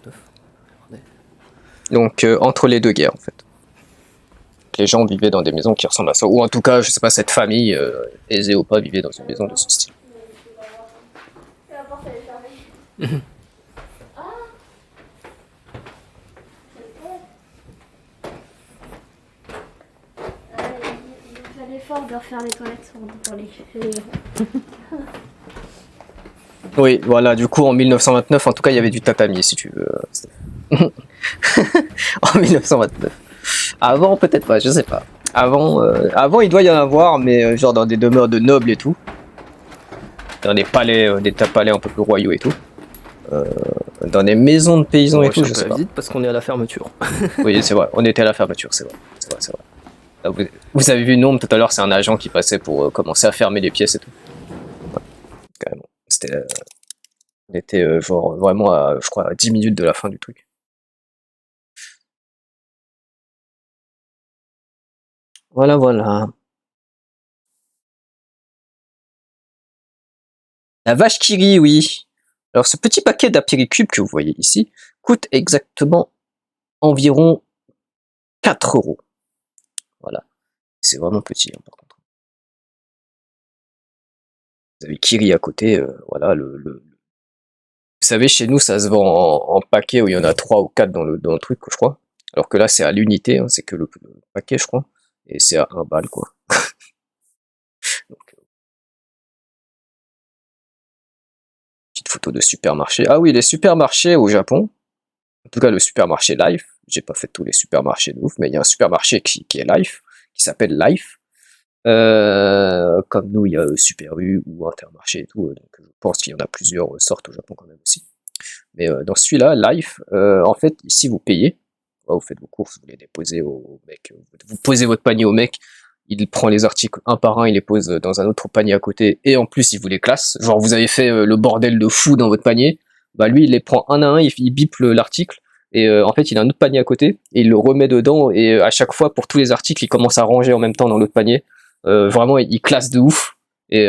1929. Donc entre les deux guerres en fait. Les gens vivaient dans des maisons qui ressemblent à ça. Ou en tout cas, je sais pas, cette famille, aisée ou pas, vivait dans une maison de ce style. Ils ont fait l'effort de refaire les toilettes pour les grands. Oui, voilà, du coup, en 1929, en tout cas, il y avait du tatami, si tu veux. En 1929. Avant, peut-être pas, je sais pas. Avant, il doit y en avoir, mais genre dans des demeures de nobles et tout. Dans des palais, des palais un peu plus royaux et tout. Dans des maisons de paysans et tout, je sais pas. Vite parce qu'on est à la fermeture. Oui, c'est vrai, on était à la fermeture, c'est vrai. C'est vrai, c'est vrai. Là, vous avez vu Nombre tout à l'heure, c'est un agent qui passait pour commencer à fermer les pièces et tout. Ouais, carrément. C'était, on était genre vraiment à, je crois, à 10 minutes de la fin du truc. Voilà, voilà. La vache qui rit, oui. Alors, ce petit paquet d'apéricubes que vous voyez ici coûte exactement environ 4 euros. Voilà. C'est vraiment petit, hein, par contre. Vous avez Kiri à côté, voilà, vous savez, chez nous, ça se vend en paquet où il y en a 3 ou 4 dans le truc, je crois. Alors que là, c'est à l'unité, hein, c'est que le paquet, je crois. Et c'est à 1 balle, quoi. Donc, petite photo de supermarché. Ah oui, les supermarchés au Japon, en tout cas le supermarché Life, j'ai pas fait tous les supermarchés de ouf, mais il y a un supermarché qui est Life, qui s'appelle Life. Comme nous, il y a Super U ou Intermarché et tout, donc je pense qu'il y en a plusieurs sortes au Japon quand même aussi. Mais dans celui-là, Life, en fait, ici vous payez, vous faites vos courses, vous les déposez au mec, vous posez votre panier au mec, il prend les articles un par un, il les pose dans un autre panier à côté, et en plus il vous les classe. Genre vous avez fait le bordel de fou dans votre panier, bah lui il les prend un à un, il bip l'article, et en fait il a un autre panier à côté, et il le remet dedans, et à chaque fois pour tous les articles il commence à ranger en même temps dans l'autre panier. Vraiment il classe de ouf. Et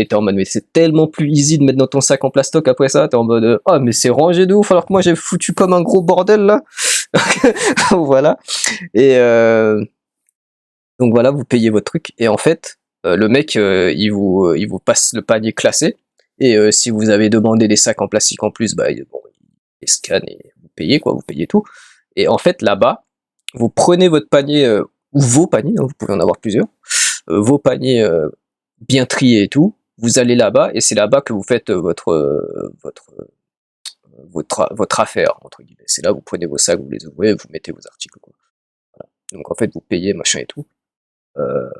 t'es en mode mais c'est tellement plus easy de mettre dans ton sac en plastoc après ça, t'es en mode ah mais c'est rangé de ouf alors que moi j'ai foutu comme un gros bordel là. Voilà. Et donc voilà, vous payez votre truc et en fait le mec il vous passe le panier classé et si vous avez demandé des sacs en plastique en plus, bah bon, il scanne et vous payez quoi, vous payez tout. Et en fait là-bas, vous prenez votre panier ou vos paniers, hein, vous pouvez en avoir plusieurs, vos paniers bien triés et tout, vous allez là-bas et c'est là-bas que vous faites votre affaire entre guillemets. C'est là vous prenez vos sacs, vous les ouvrez, vous mettez vos articles quoi. Voilà. Donc en fait vous payez machin et tout euh,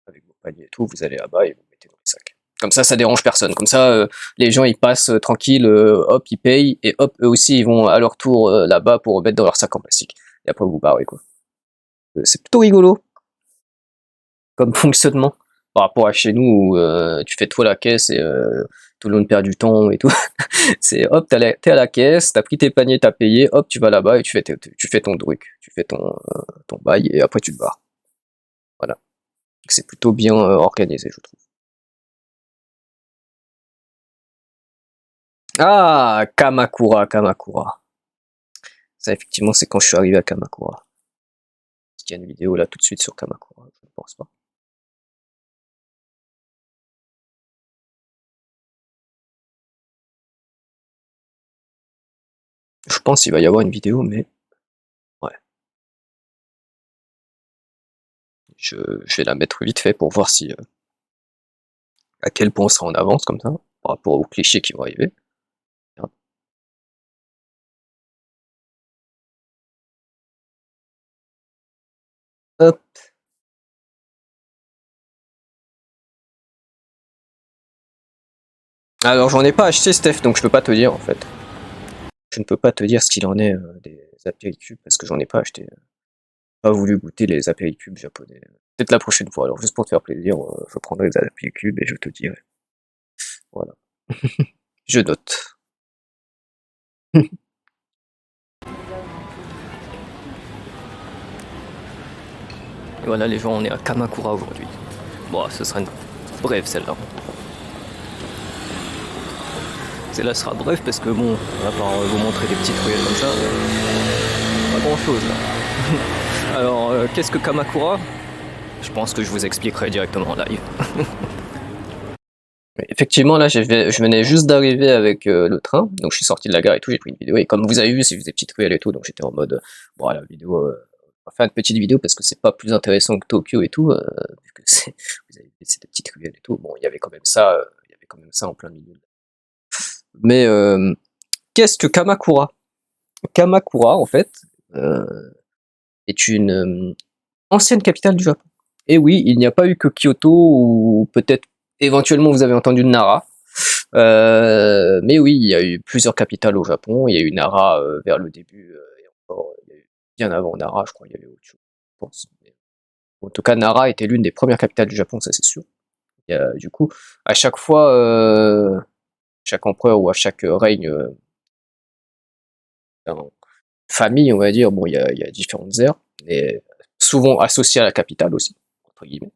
avec vos paniers et tout, vous allez là-bas et vous mettez dans les sacs. Comme ça dérange personne. Comme ça, les gens ils passent tranquilles, hop ils payent et hop eux aussi ils vont à leur tour là-bas pour mettre dans leur sac en plastique. Et après vous barrez quoi. C'est plutôt rigolo comme fonctionnement par rapport à chez nous où tu fais trop la caisse et tout le monde perd du temps et tout. C'est hop, t'es à la caisse, t'as pris tes paniers, t'as payé, hop, tu vas là-bas et tu fais ton truc, tu fais ton bail et après tu te barres. Voilà. C'est plutôt bien organisé, je trouve. Ah, Kamakura, Kamakura. Ça, effectivement, c'est quand je suis arrivé à Kamakura. Est-ce qu'il y a une vidéo là tout de suite sur Kamakura? Je ne pense pas. Je pense qu'il va y avoir une vidéo, mais ouais. Je vais la mettre vite fait pour voir si à quel point on sera en avance comme ça par rapport aux clichés qui vont arriver. Hop. Alors j'en ai pas acheté Steph, donc je peux pas te dire en fait. Je ne peux pas te dire ce qu'il en est des apéricubes parce que j'en ai pas acheté. Pas voulu goûter les apéricubes japonais. Peut-être la prochaine fois. Alors juste pour te faire plaisir, je prendrai les apéricubes et je te dirai. Voilà. Je note. Et voilà les gens, on est à Kamakura aujourd'hui. Bon, ce sera une brève celle-là. Celle-là sera brève parce que bon, à part vous montrer des petites ruelles comme ça, pas grand chose là. Alors, qu'est-ce que Kamakura? Je pense que je vous expliquerai directement en live. Effectivement, là, je venais juste d'arriver avec le train, donc je suis sorti de la gare et tout, j'ai pris une vidéo, et comme vous avez vu, c'est juste des petites ruelles et tout, donc j'étais en mode, bon, la vidéo, on va faire une petite vidéo parce que c'est pas plus intéressant que Tokyo et tout, vu que vous avez vu, c'est des petites ruelles et tout, bon, il y avait quand même ça en plein milieu. Mais qu'est-ce que Kamakura? Kamakura, en fait, est une ancienne capitale du Japon. Et oui, il n'y a pas eu que Kyoto, ou peut-être éventuellement vous avez entendu Nara. Mais oui, il y a eu plusieurs capitales au Japon. Il y a eu Nara vers le début, et encore, il y a eu bien avant Nara, je crois, il y avait autre chose, je pense. Mais, en tout cas, Nara était l'une des premières capitales du Japon, ça c'est sûr. Du coup, à chaque fois, chaque empereur ou à chaque règne, famille, on va dire, bon, il y a différentes ères, et souvent associées à la capitale aussi, entre guillemets.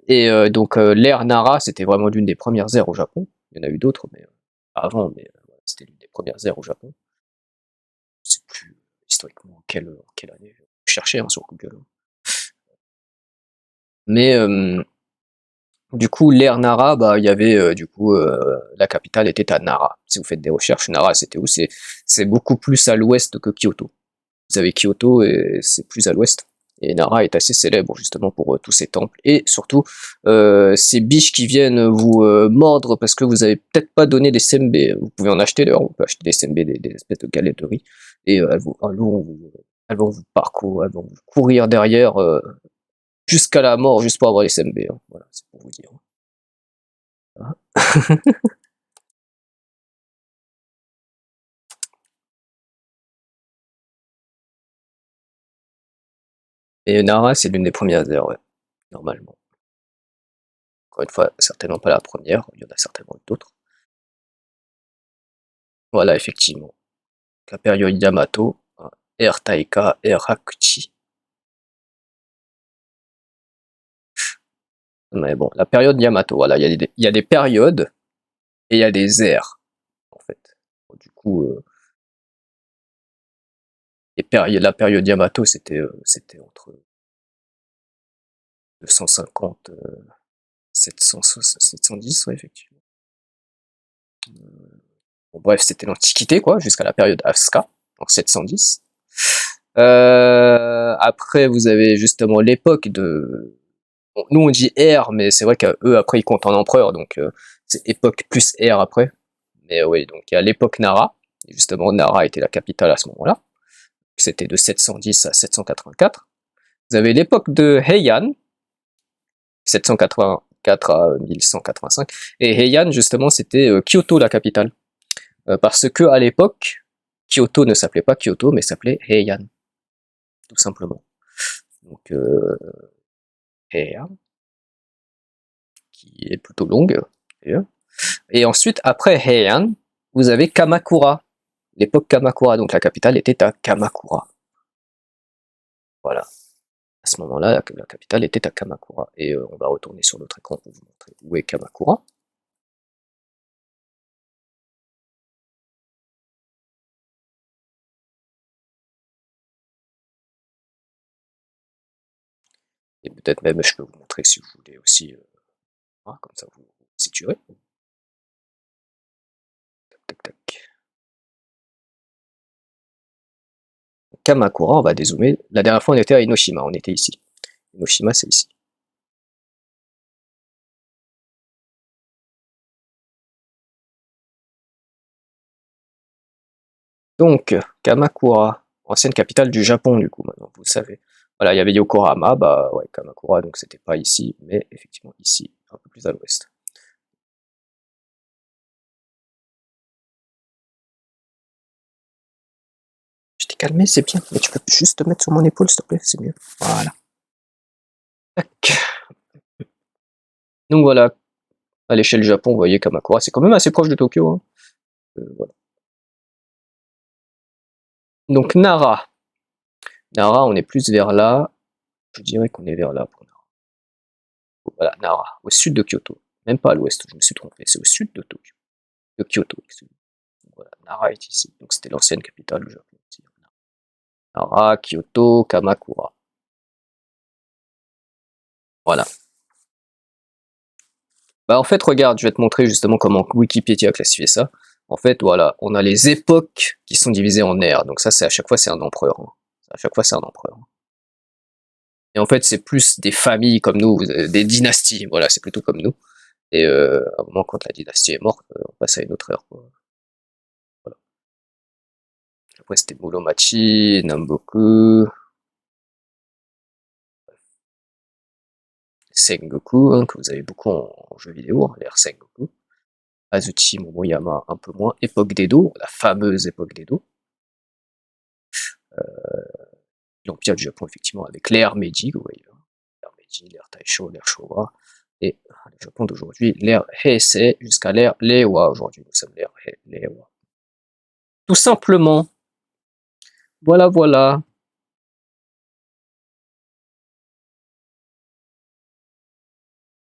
Et donc l'ère Nara, c'était vraiment l'une des premières ères au Japon. Il y en a eu d'autres, mais avant, mais voilà, c'était l'une des premières ères au Japon. Je sais plus historiquement quelle année. Je cherchais hein, sur Google. Mais du coup, l'ère Nara, bah, il y avait du coup la capitale était à Nara. Si vous faites des recherches, Nara, c'était où? C'est beaucoup plus à l'ouest que Kyoto. Vous avez Kyoto et c'est plus à l'ouest. Et Nara est assez célèbre justement pour tous ces temples et surtout ces biches qui viennent vous mordre parce que vous avez peut-être pas donné des sembe. Vous pouvez en acheter d'ailleurs, on peut acheter des sembe, des espèces de galettes de riz, et elles vont vous parcourir, elles vont vous courir derrière jusqu'à la mort juste pour avoir les sembe. Hein. Voilà, c'est pour vous dire. Hein. Et Nara, c'est l'une des premières ères, ouais, normalement. Encore une fois, certainement pas la première, il y en a certainement d'autres. Voilà, effectivement. La période Yamato, ère Taika, ère Hakuchi. Mais bon, la période Yamato, voilà, il y a des périodes et il y a des ères, en fait. Bon, du coup, la période Yamato, c'était entre 250, 700, 710, ouais, effectivement. Bon, bref, c'était l'Antiquité, quoi, jusqu'à la période Asuka, en 710. Après, vous avez justement l'époque de... Bon, nous, on dit ère, mais c'est vrai qu'eux, après, ils comptent en empereur, donc c'est époque plus ère après. Mais oui, donc il y a l'époque Nara, et justement, Nara était la capitale à ce moment-là. C'était de 710 à 784. Vous avez l'époque de Heian, 784 à 1185. Et Heian, justement, c'était Kyoto, la capitale. Parce que à l'époque, Kyoto ne s'appelait pas Kyoto, mais s'appelait Heian, tout simplement. Donc, Heian, qui est plutôt longue, d'ailleurs. Et ensuite, après Heian, vous avez Kamakura, l'époque Kamakura, donc la capitale était à Kamakura. Voilà. À ce moment-là, la capitale était à Kamakura. Et on va retourner sur notre écran pour vous montrer où est Kamakura. Et peut-être même, je peux vous montrer si vous voulez aussi. Voilà, comme ça, vous vous situerez. Tac, tac, tac. Kamakura, on va dézoomer. La dernière fois, on était à Enoshima, on était ici. Enoshima, c'est ici. Donc, Kamakura, ancienne capitale du Japon, du coup, maintenant, vous le savez. Voilà, il y avait Yokohama, bah ouais, Kamakura, donc c'était pas ici, mais effectivement ici, un peu plus à l'ouest. Je t'ai calmé, c'est bien, mais tu peux juste te mettre sur mon épaule, s'il te plaît, c'est mieux. Voilà. Tac. Donc voilà, à l'échelle du Japon, vous voyez Kamakura, c'est quand même assez proche de Tokyo. Hein. Voilà. Donc Nara. Nara, on est plus vers là. Je dirais qu'on est vers là pour Nara. Voilà, Nara, au sud de Kyoto. Même pas à l'ouest, je me suis trompé, c'est au sud de Tokyo. De Kyoto, excusez-moi. Voilà, Nara est ici. Donc c'était l'ancienne capitale du Japon aussi. Nara, Kyoto, Kamakura. Voilà. Bah en fait, regarde, je vais te montrer justement comment Wikipédia a classifié ça. En fait, voilà, on a les époques qui sont divisées en ères. Donc ça, c'est à chaque fois, c'est un empereur. Hein. À chaque fois, c'est un empereur. Et en fait, c'est plus des familles comme nous, des dynasties. Voilà, c'est plutôt comme nous. Et à un moment, quand la dynastie est morte, on passe à une autre ère. Quoi. Voilà. Après, c'était Muromachi, Namboku, Sengoku, hein, que vous avez beaucoup en jeu vidéo, hein, l'ère Sengoku. Azuchi Momoyama, un peu moins. Époque d'Edo, la fameuse époque d'Edo. L'Empire du Japon, effectivement, avec l'ère Meiji, vous voyez. L'ère Meiji, l'ère Taisho, l'ère Showa. Et le Japon d'aujourd'hui, l'ère Heisei, jusqu'à l'ère Reiwa. Aujourd'hui, nous sommes l'ère Reiwa. Tout simplement. Voilà, voilà.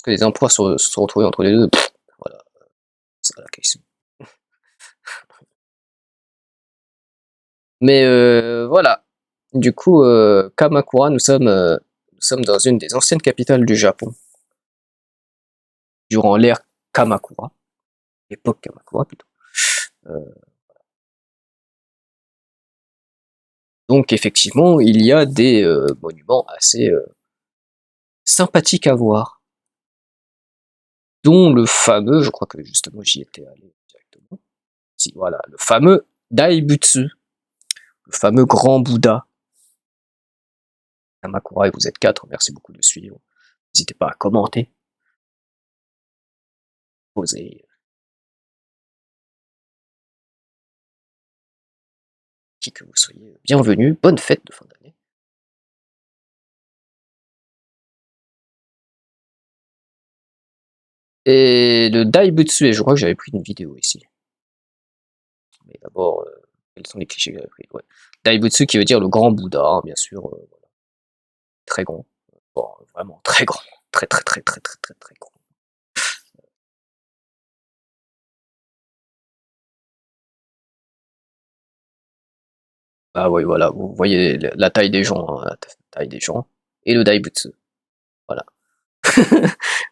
Que les empereurs se sont retrouvés entre les deux. Pff, voilà, c'est ça la question. Mais voilà. Du coup, Kamakura, nous sommes dans une des anciennes capitales du Japon. Durant l'ère Kamakura. L'époque Kamakura, plutôt. Euh, donc, effectivement, il y a des monuments assez sympathiques à voir. Dont le fameux, je crois que justement j'y étais allé directement. Si, voilà, le fameux Daibutsu. Le fameux grand Bouddha. Kamakura, et vous êtes 4, merci beaucoup de suivre. N'hésitez pas à commenter, poser. Qui que vous soyez, bienvenue, bonne fête de fin d'année. Et le Daibutsu, et je crois que j'avais pris une vidéo ici. Mais d'abord, quels sont les clichés que j'avais pris? Ouais. Daibutsu qui veut dire le grand Bouddha, hein, bien sûr. Voilà. Très grand. Bon, vraiment très grand. Très très très très très très très grand. Ah oui, voilà, vous voyez la taille des gens, hein, la taille des gens. Et le Daibutsu. Voilà.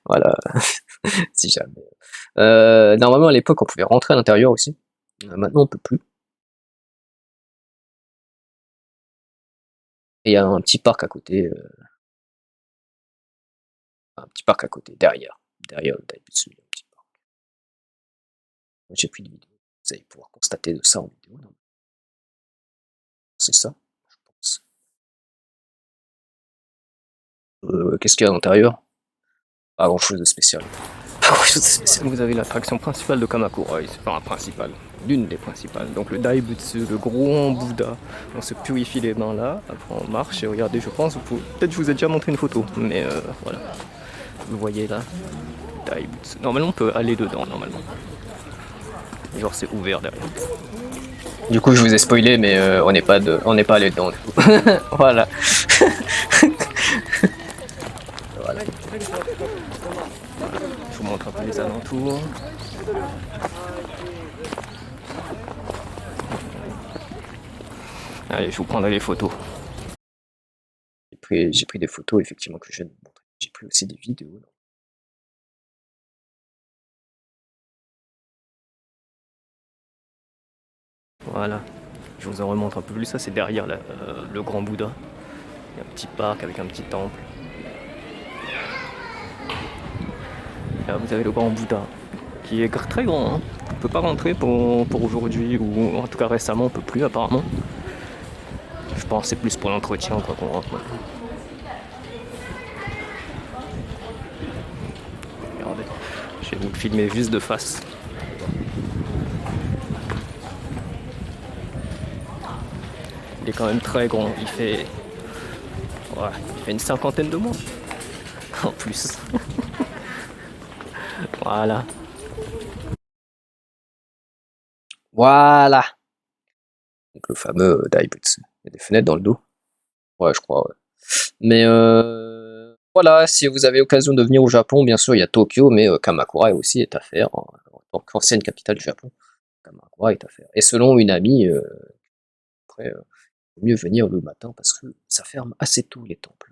Voilà. Si jamais. Normalement, à l'époque, on pouvait rentrer à l'intérieur aussi. Maintenant, on peut plus. Et il y a un petit parc à côté. Un petit parc à côté, derrière. Derrière le Daibutsu, il y a un petit parc. J'ai pris une vidéo. Vous allez pouvoir constater de ça en vidéo. Non, c'est ça, je pense. Qu'est-ce qu'il y a à l'intérieur? Pas grand chose de spécial. Pas grand chose de spécial. Vous avez l'attraction principale de Kamakura, enfin la principale, l'une des principales. Donc le Daibutsu, le gros Bouddha. On se purifie les mains là, après on marche et regardez, je pense, peut-être je vous ai déjà montré une photo, mais voilà. Vous voyez là, Daibutsu. Normalement on peut aller dedans, normalement. Genre c'est ouvert derrière. Du coup je vous ai spoilé, mais on n'est pas allé dedans du coup. Voilà. Voilà. Je vous montre un peu les alentours. Allez, je vous prendrai les photos. J'ai pris des photos effectivement que je viens de vous montrer. J'ai pris aussi des vidéos. Voilà, je vous en remontre un peu plus. Ça, c'est derrière le grand Bouddha. Il y a un petit parc avec un petit temple. Et là, vous avez le grand Bouddha, qui est très grand. Hein. On ne peut pas rentrer pour aujourd'hui, ou en tout cas récemment, on ne peut plus apparemment. Je pense que c'est plus pour l'entretien qu'on rentre. Regardez, je vais vous le filmer juste de face. Il est quand même très grand, il fait une cinquantaine de mois en plus. Voilà. Voilà. Donc le fameux Daibutsu. Il y a des fenêtres dans le dos. Ouais, je crois, ouais. Mais voilà, si vous avez l'occasion de venir au Japon, bien sûr, il y a Tokyo, mais Kamakura aussi est à faire, en tant qu'ancienne capitale du Japon. Kamakura est à faire. Et selon une amie, après, il vaut mieux venir le matin parce que ça ferme assez tôt les temples.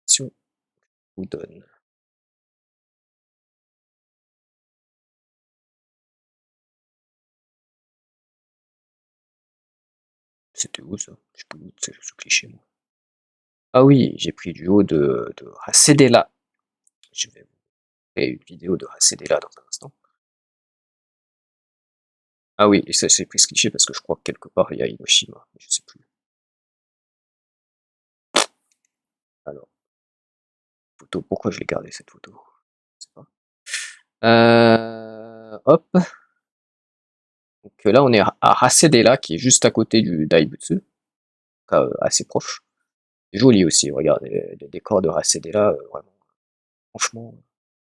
Si on vous donne. C'était où ça? Je sais plus où c'est ce cliché, moi. Ah oui, j'ai pris du haut de Hasedela. Je vais vous créer une vidéo de Hasedela dans un instant. Ah oui, et ça j'ai pris ce cliché parce que je crois que quelque part il y a Hiroshima, mais je sais plus. Alors, photo, pourquoi je l'ai gardée cette photo? Je sais pas. Hop. Donc là on est à Hasedela qui est juste à côté du Daibutsu, assez proche. C'est joli aussi, regardez les décors de Hasedela, vraiment, franchement,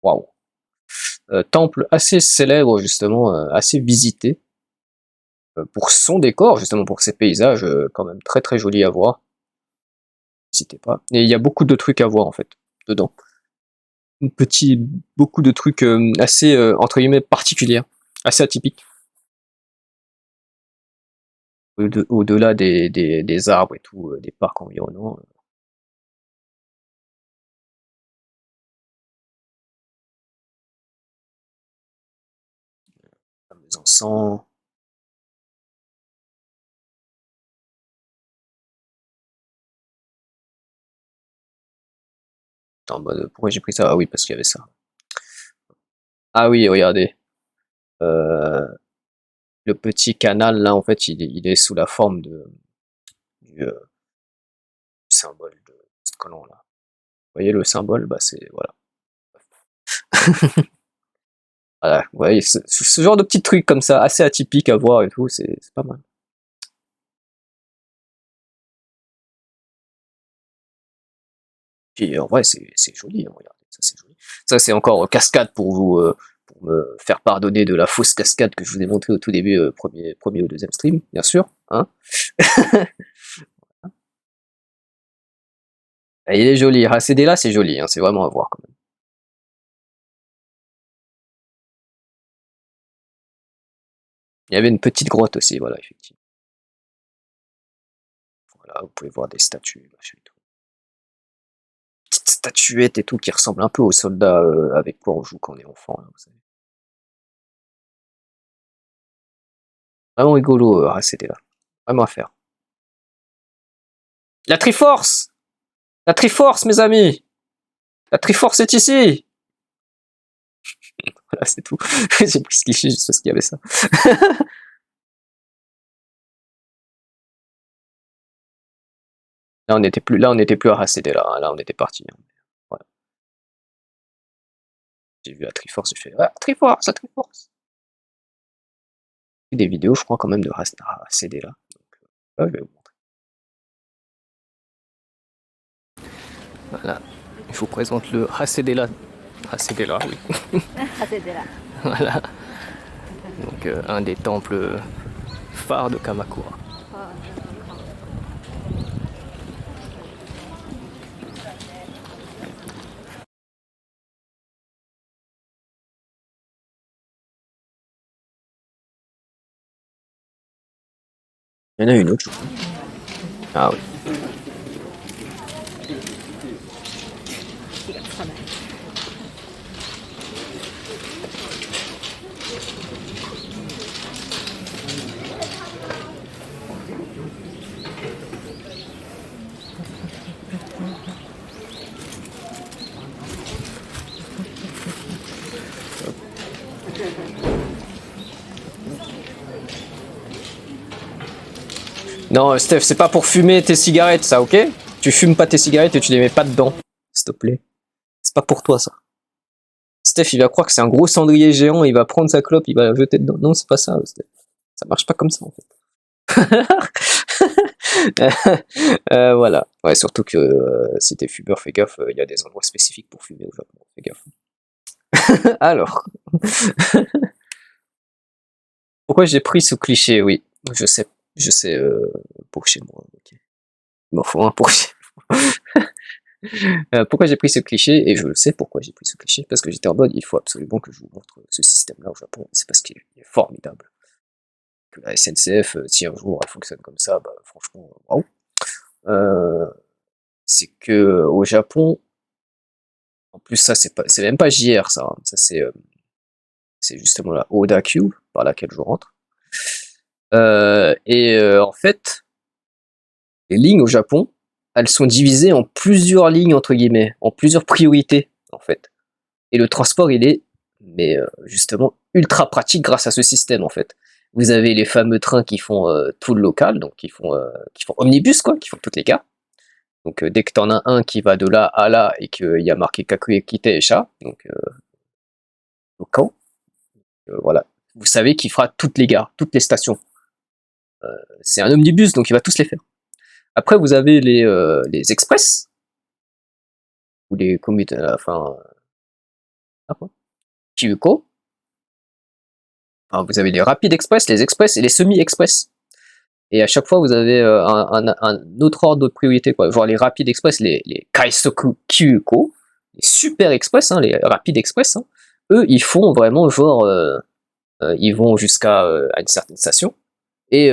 waouh. Temple assez célèbre justement, assez visité. Pour son décor, justement pour ses paysages, quand même très très jolis à voir. N'hésitez pas. Et il y a beaucoup de trucs à voir en fait, dedans. Beaucoup de trucs assez, entre guillemets, particuliers, assez atypiques. Au-delà des arbres et tout, des parcs environnants. Fameux encens. En mode, pourquoi j'ai pris ça? Ah oui, parce qu'il y avait ça. Ah oui, regardez. Le petit canal là, en fait, il est sous la forme du symbole de ce colon là. Vous voyez le symbole? Bah c'est voilà. Voilà, vous voyez, ce genre de petits trucs comme ça, assez atypiques à voir et tout, c'est pas mal. Puis en vrai, c'est joli, hein, regardez, ça c'est joli. Ça c'est encore cascade pour vous, pour me faire pardonner de la fausse cascade que je vous ai montré au tout début, premier ou deuxième stream, bien sûr, hein. Et il est joli, Hasedela c'est joli, hein, c'est vraiment à voir quand même. Il y avait une petite grotte aussi, voilà, effectivement. Voilà, vous pouvez voir des statues, machin et tout. Petites statuettes et tout qui ressemblent un peu aux soldats avec quoi on joue quand on est enfant, là, vous savez. Vraiment rigolo, Hasedela. Vraiment à faire. La Triforce! La Triforce, mes amis! La Triforce est ici! Voilà, c'est tout. J'ai pris ce cliché juste parce qu'il y avait ça. Là, on n'était plus à Hasedela, hein. Là, on était parti, hein. Voilà. J'ai vu la Triforce, j'ai fait ah, Triforce, la Triforce! Des vidéos, je crois, quand même, de Hasedela. Donc, je vais vous montrer. Voilà. Je vous présente le Hasedela. Hasedela, oui. Hasedela. Voilà. Donc, un des temples phares de Kamakura. Il y en a une autre, je crois. Ah oui. Non, Steph, c'est pas pour fumer tes cigarettes, ça, ok? Tu fumes pas tes cigarettes et tu les mets pas dedans, s'il te plaît. C'est pas pour toi, ça. Steph, il va croire que c'est un gros cendrier géant, il va prendre sa clope, il va la jeter dedans. Non, c'est pas ça, Steph. Ça marche pas comme ça, en fait. Voilà. Ouais, surtout que si t'es fumeur, fais gaffe, il y a des endroits spécifiques pour fumer au Japon. Fais gaffe. Alors. Pourquoi j'ai pris ce cliché? Oui, je sais Je sais, pour chez moi, ok. Il m'en faut un pour chez moi. Pourquoi j'ai pris ce cliché? Et je le sais pourquoi j'ai pris ce cliché, parce que j'étais en mode, il faut absolument que je vous montre ce système-là au Japon, c'est parce qu'il est formidable. Que la SNCF, si un jour elle fonctionne comme ça, bah franchement, waouh. C'est que au Japon, en plus ça c'est même pas JR ça, hein. Ça c'est justement la Oda Q par laquelle je rentre. En fait, les lignes au Japon, elles sont divisées en plusieurs lignes entre guillemets, en plusieurs priorités en fait. Et le transport il est justement ultra pratique grâce à ce système en fait. Vous avez les fameux trains qui font tout le local, donc qui font omnibus quoi, qui font toutes les gares. Donc dès que t'en as un qui va de là à là et qu'il y a marqué Kakue Kite Esha, donc Okan, voilà, vous savez qu'il fera toutes les gares, toutes les stations. C'est un omnibus, donc il va tous les faire. Après, vous avez les express, ou les commuters, enfin, Kyuko. Enfin, vous avez les rapides express, les express et les semi-express. Et à chaque fois, vous avez un autre ordre de priorité, quoi. Genre les rapides express, les Kaisoku Kyuko, les super express, hein, les rapides express, hein, eux, ils font vraiment genre, ils vont jusqu'à à une certaine station. Et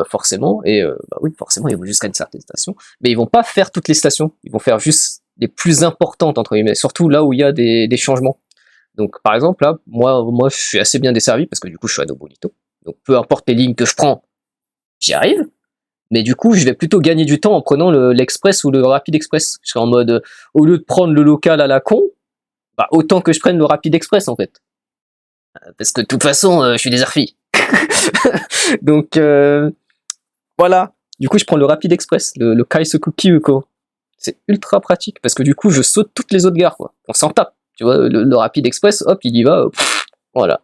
forcément, bah oui, forcément, ils vont jusqu'à une certaine station, mais ils vont pas faire toutes les stations. Ils vont faire juste les plus importantes entre guillemets, surtout là où il y a des changements. Donc, par exemple, là, moi, je suis assez bien desservi parce que du coup, je suis à Nobolito. Donc, peu importe les lignes que je prends, j'y arrive. Mais du coup, je vais plutôt gagner du temps en prenant l'express ou le rapide express. Je serai en mode, au lieu de prendre le local à la con, bah, autant que je prenne le rapide express en fait. Parce que de toute façon, je suis déservi. Donc voilà. Du coup, je prends le rapide express, le Kaisoku Kyuko. C'est ultra pratique parce que du coup, je saute toutes les autres gares, quoi. On s'en tape. Tu vois, le rapide express, hop, il y va. Voilà.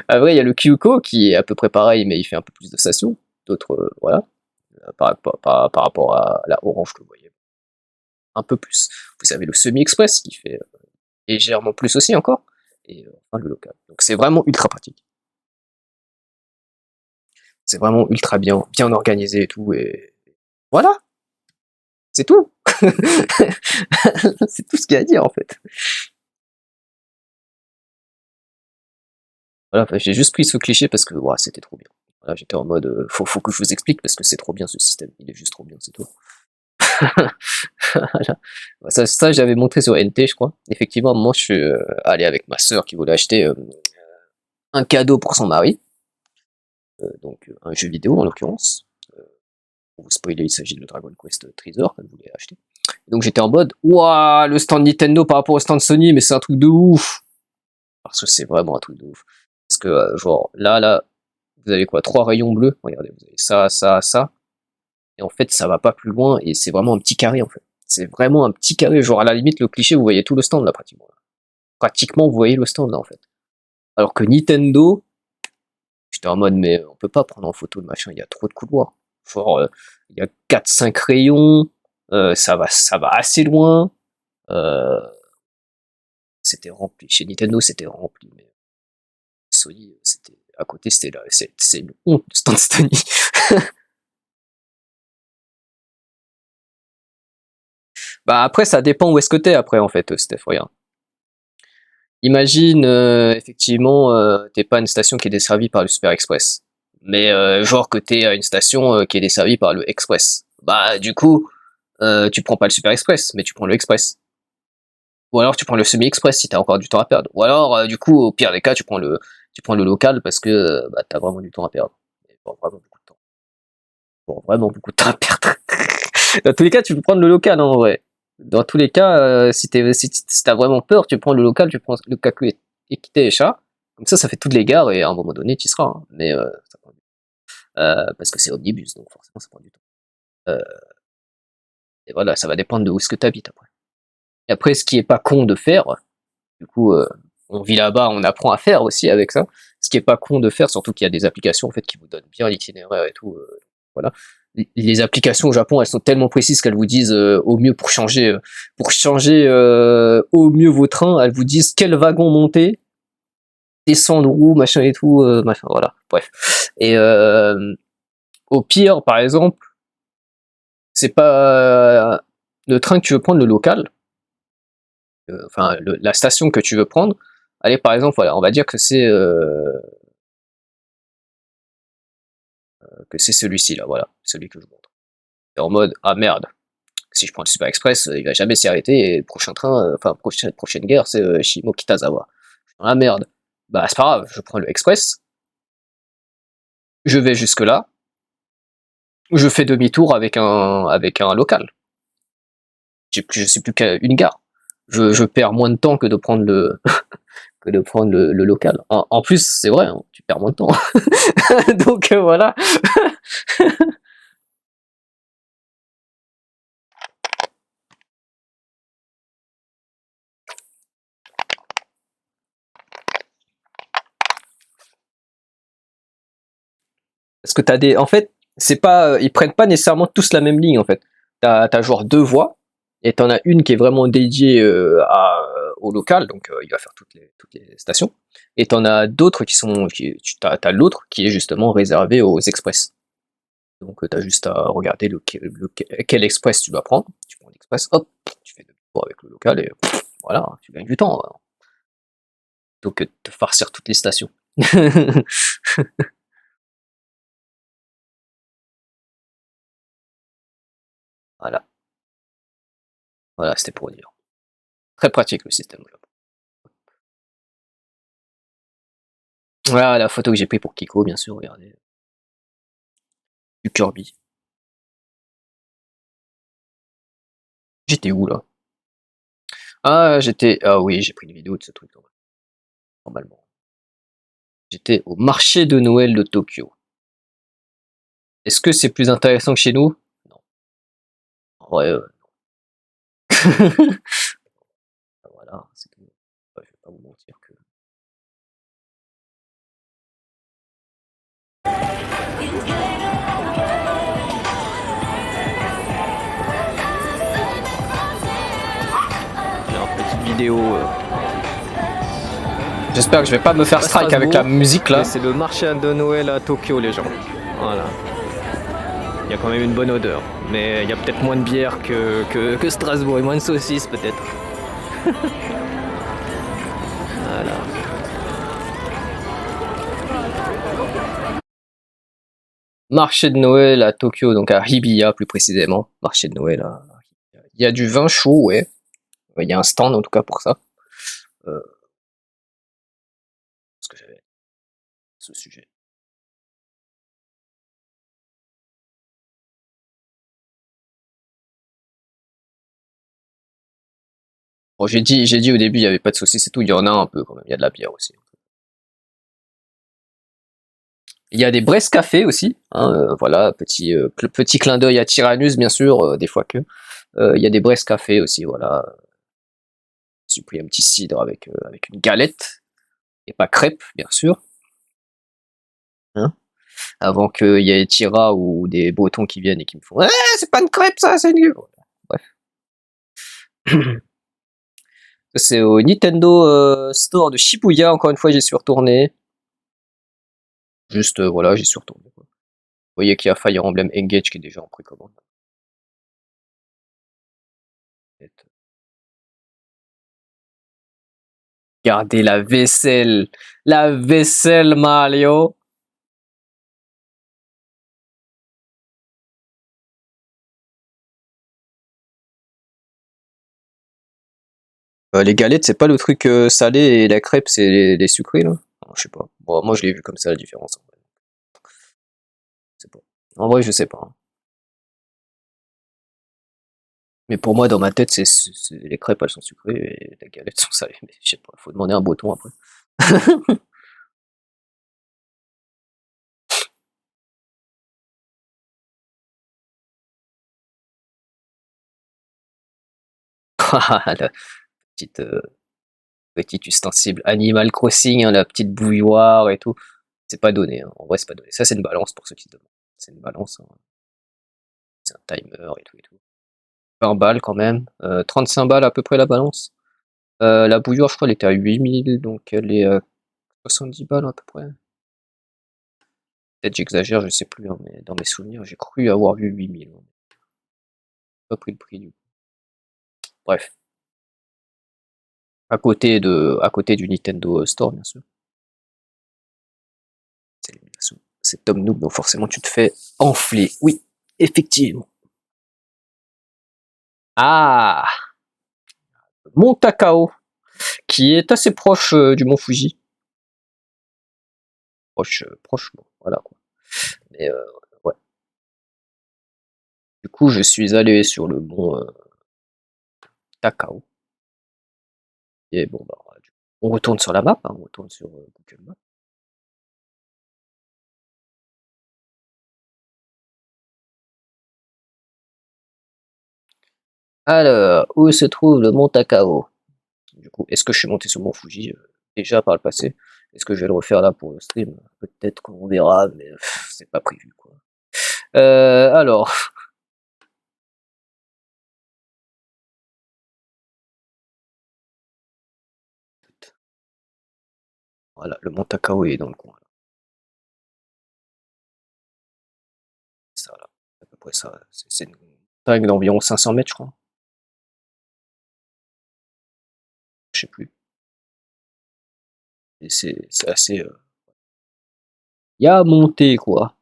Après, il y a le Kyuko qui est à peu près pareil, mais il fait un peu plus de stations. D'autres, voilà. Par rapport à la orange que vous voyez. Un peu plus. Vous avez le semi-express qui fait légèrement plus aussi encore. Et enfin, le local. Donc, c'est vraiment ultra pratique. C'est vraiment ultra bien organisé et tout. Et voilà. C'est tout. C'est tout ce qu'il y a à dire en fait. Voilà, enfin, j'ai juste pris ce cliché parce que wow, c'était trop bien. Voilà, j'étais en mode faut que je vous explique parce que c'est trop bien ce système. Il est juste trop bien, c'est tout. Voilà. Ça j'avais montré sur NT, je crois. Effectivement, moi je suis allé avec ma sœur qui voulait acheter un cadeau pour son mari. Donc un jeu vidéo en l'occurrence. Pour vous spoiler, il s'agit de Dragon Quest Treasure qu'elle voulait acheter. Donc j'étais en mode, waouh, le stand Nintendo par rapport au stand Sony, mais c'est un truc de ouf. Parce que c'est vraiment un truc de ouf. Parce que, genre, là, vous avez quoi? 3 rayons bleus. Regardez, vous avez ça, ça, ça. Et en fait, ça va pas plus loin, et c'est vraiment un petit carré, en fait. C'est vraiment un petit carré. Genre, à la limite, le cliché, vous voyez tout le stand, là, pratiquement. Pratiquement, vous voyez le stand, là, en fait. Alors que Nintendo, j'étais en mode, mais on peut pas prendre en photo le machin, il y a trop de couloirs. Genre, il y a 4-5 rayons, ça va assez loin. C'était rempli. Chez Nintendo, c'était rempli. Mais Sony, c'était à côté, c'était là. C'est une honte, le stand Sony. Bah après, ça dépend où est-ce que t'es après, en fait, Steph, regarde. Imagine, effectivement, t'es pas à une station qui est desservie par le Super Express. Mais genre que t'es à une station qui est desservie par le Express. Bah du coup, tu prends pas le Super Express, mais tu prends le Express. Ou alors tu prends le semi-express si t'as encore du temps à perdre. Ou alors, du coup, au pire des cas, tu prends le local parce que bah, t'as vraiment du temps à perdre. Bon, vraiment beaucoup de temps. Bon, vraiment beaucoup de temps à perdre. Dans tous les cas, tu peux prendre le local, hein, en vrai. Dans tous les cas, si t'as vraiment peur, tu prends le local, tu prends le Kaku Ekite et Chat. Comme ça fait toutes les gares et à un moment donné, tu y seras. Hein. Mais ça prend du temps. Parce que c'est omnibus, donc forcément, ça prend du temps. Et voilà, ça va dépendre de où est-ce que t'habites après. Et après, ce qui est pas con de faire, du coup, on vit là-bas, on apprend à faire aussi avec ça. Ce qui est pas con de faire, surtout qu'il y a des applications en fait qui vous donnent bien l'itinéraire et tout. Voilà. Les applications au Japon, elles sont tellement précises qu'elles vous disent au mieux pour changer au mieux vos trains, elles vous disent quel wagon monter, descendre où, machin et tout, machin, voilà, bref. Et au pire, par exemple, c'est pas le train que tu veux prendre, le local, enfin la station que tu veux prendre. Allez, par exemple, voilà, on va dire que c'est celui-ci là, voilà, celui que je montre. Et en mode ah merde, si je prends le Super Express, il va jamais s'y arrêter et le prochain train, enfin prochaine gare, c'est Shimokitazawa. Ah merde, bah c'est pas grave, je prends le Express, je vais jusque là, je fais demi-tour avec un local. Je suis plus qu'à une gare. Je perds moins de temps que de prendre le le local. En plus, c'est vrai, hein, tu perds moins de temps. Donc voilà. Parce que t'as des, en fait, c'est pas, ils prennent pas nécessairement tous la même ligne en fait. T'as genre deux voies et t'en as une qui est vraiment dédiée au local, donc il va faire toutes les stations. Et t'en as d'autres t'as l'autre qui est justement réservé aux express. Donc t'as juste à regarder quel express tu dois prendre. Tu prends l'express, hop, tu fais demi-tour avec le local et voilà, tu gagnes du temps. Voilà. Plutôt que de te farcir toutes les stations. Voilà, voilà, c'était pour dire. Très pratique le système. Voilà la photo que j'ai prise pour Kiko, bien sûr, regardez. Du Kirby. J'étais où là? Ah oui, j'ai pris une vidéo de ce truc normalement. J'étais au marché de Noël de Tokyo. Est-ce que c'est plus intéressant que chez nous? Non. En vrai, voilà, c'est tout. Ouais, je vais pas vous mentir que. Alors, petite vidéo. J'espère que je vais pas me faire strike avec la musique là. C'est le marché de Noël à Tokyo, les gens. Voilà. Il y a quand même une bonne odeur, mais il y a peut-être moins de bière que Strasbourg et moins de saucisses peut-être. Voilà. Marché de Noël à Tokyo, donc à Hibiya plus précisément. Marché de Noël à Hibiya. Il y a du vin chaud, ouais. Il y a un stand en tout cas pour ça. Ce que j'avais ce sujet. Bon, j'ai dit au début, il n'y avait pas de saucisses et tout, il y en a un peu quand même, il y a de la bière aussi. Il y a des Brest Café aussi, hein, voilà, petit clin d'œil à Tyrannus, bien sûr, des fois que. Il y a des Brest Café aussi, voilà. J'ai pris un petit cidre avec une galette, et pas crêpe, bien sûr. Hein, avant qu'il y ait Tira ou des Bretons qui viennent et qui me font c'est pas une crêpe ça, c'est nul. Bref. C'est au Nintendo Store de Shibuya, encore une fois, j'y suis retourné. Juste, voilà, j'y suis retourné. Quoi. Vous voyez qu'il y a Fire Emblem Engage qui est déjà en précommande. Regardez la vaisselle Mario. Les galettes, c'est pas le truc salé et la crêpe, c'est les sucrés là. Non, je sais pas. Bon, moi, je l'ai vu comme ça la différence. En vrai. Je sais pas. En vrai, je sais pas. Hein. Mais pour moi, dans ma tête, les crêpes, elles sont sucrées et les galettes sont salées. Mais je sais pas, faut demander un Breton après. La petite, petit ustensile Animal Crossing, hein, la petite bouilloire et tout. C'est pas donné, hein. En vrai, c'est pas donné. Ça, c'est une balance pour ceux qui se demandent. C'est une balance. Hein. C'est un timer et tout et tout. 20 balles quand même. 35 balles à peu près la balance. La bouilloire, je crois, elle était à 8000, donc elle est 70 balles à peu près. Peut-être j'exagère, je sais plus, hein, mais dans mes souvenirs, j'ai cru avoir vu 8000. Pas pris le prix du coup. Bref. À côté du Nintendo Store, bien sûr. C'est l'émulation. C'est Tom Nook, donc forcément tu te fais enfler. Oui, effectivement. Ah! Mont Takao, qui est assez proche du mont Fuji. Proche, bon, voilà quoi. Mais ouais. Du coup, je suis allé sur le mont Takao. Et bon, bah, on retourne sur la map, hein, on retourne sur Google Maps. Alors, où se trouve le mont Takao? Du coup, est-ce que je suis monté sur le mont Fuji déjà par le passé? Est-ce que je vais le refaire là pour le stream? Peut-être qu'on verra, mais c'est pas prévu quoi. Alors, voilà, le mont Takao est dans le coin. Là. Ça, là, à peu près ça. C'est une montagne d'environ 500 mètres, je crois. Je sais plus. Et c'est assez. Il y a à monter quoi.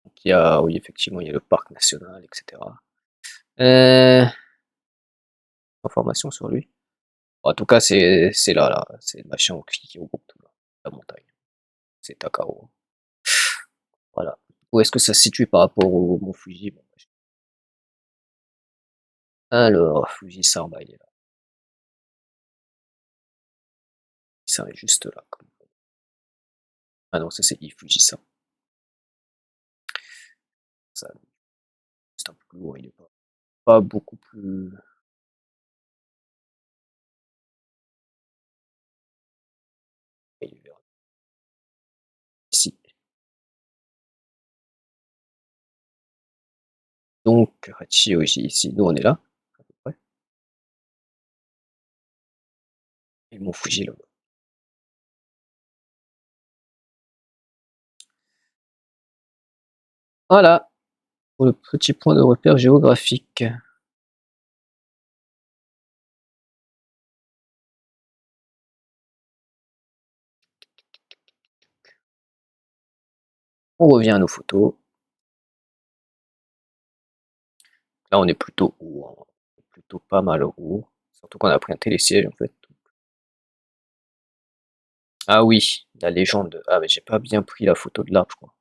Donc, il y a, oui, effectivement, il y a le parc national, etc. Euh, Information sur lui. En tout cas, c'est là, c'est le machin qui regroupe tout là, la montagne. C'est Takao. Voilà. Où est-ce que ça se situe par rapport au mont Fuji? Bon, alors, Fuji-san, bah, il est là. Ça est juste là. Ah non, ça c'est Fuji-san. Ça, c'est un peu plus loin, il est pas beaucoup plus. Il est vers ici. Donc, Hachioji ici, nous on est là, à peu près. Et le mont Fuji là-bas. Voilà, pour le petit point de repère géographique. On revient à nos photos. Là, on est plutôt haut, hein. Plutôt pas mal haut. Surtout qu'on a pris un télésiège en fait. Ah oui, la légende. Ah, mais j'ai pas bien pris la photo de l'arbre, je crois.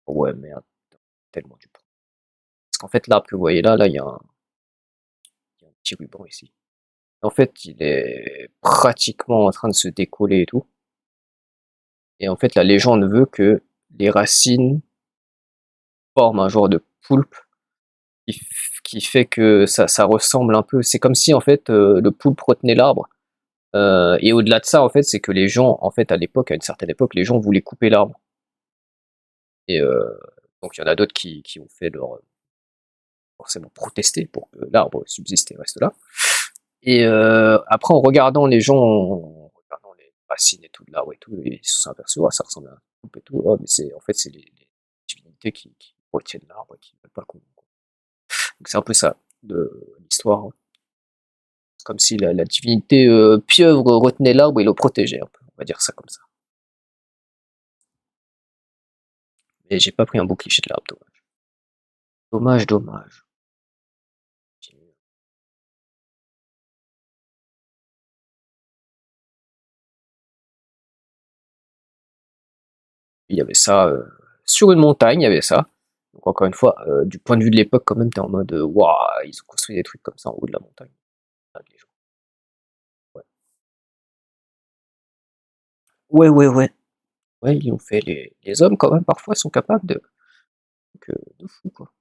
Ouais, merde, tellement du prendre. Parce qu'en fait, l'arbre que vous voyez là, il y a un petit ruban ici. En fait, il est pratiquement en train de se décoller et tout. Et en fait, la légende veut que les racines forment un genre de poulpe qui fait que ça ressemble un peu. C'est comme si en fait le poulpe retenait l'arbre. Et au-delà de ça, en fait, c'est que les gens, en fait, à l'époque, à une certaine époque, les gens voulaient couper l'arbre. Et donc il y en a d'autres qui ont fait leur forcément protester pour que l'arbre subsiste et reste là. Et après, en regardant les gens, en regardant les racines et tout de l'arbre et tout, ils se sont aperçus, ah, ça ressemble à un poulpe et tout. Ah, mais c'est en fait c'est les divinités qui retiennent l'arbre et qui ne veulent pas qu'on. Donc c'est un peu ça de l'histoire, hein. Comme si la divinité pieuvre retenait l'arbre et le protégeait un peu, on va dire ça comme ça. Et j'ai pas pris un beau cliché de l'arbre, dommage. Dommage, dommage. Il y avait ça sur une montagne, il y avait ça. Donc encore une fois, du point de vue de l'époque, quand même, t'es en mode waouh, ils ont construit des trucs comme ça en haut de la montagne. Ah, les gens. Ouais. Ouais. Ouais, ils ont fait les hommes quand même parfois sont capables de fou quoi.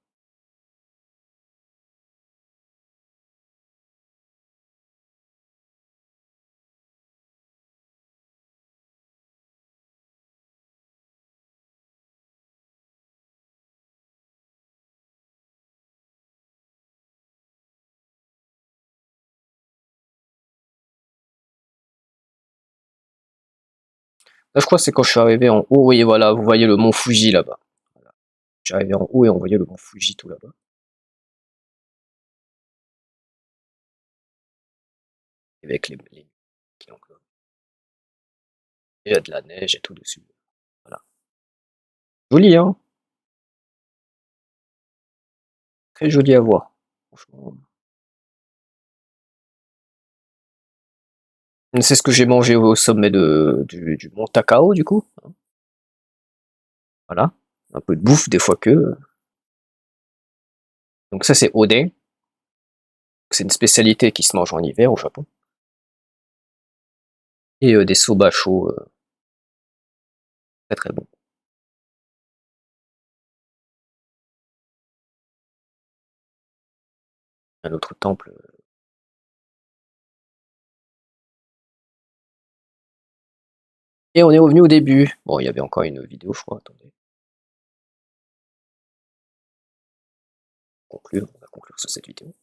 Là, je crois que c'est quand je suis arrivé en haut. Oui, voilà, vous voyez le mont Fuji là-bas. Voilà. Je suis arrivé en haut et on voyait le mont Fuji tout là-bas. Avec les qui englobent. Il y a de la neige et tout dessus. Voilà. Joli, hein? Très joli à voir. Franchement. C'est ce que j'ai mangé au sommet du mont Takao, du coup. Voilà. Un peu de bouffe, des fois que. Donc ça, c'est oden. C'est une spécialité qui se mange en hiver au Japon. Et des soba chauds. Très très bons. Un autre temple. Et on est revenu au début. Bon, il y avait encore une vidéo, je crois. Attendez. On va conclure sur cette vidéo.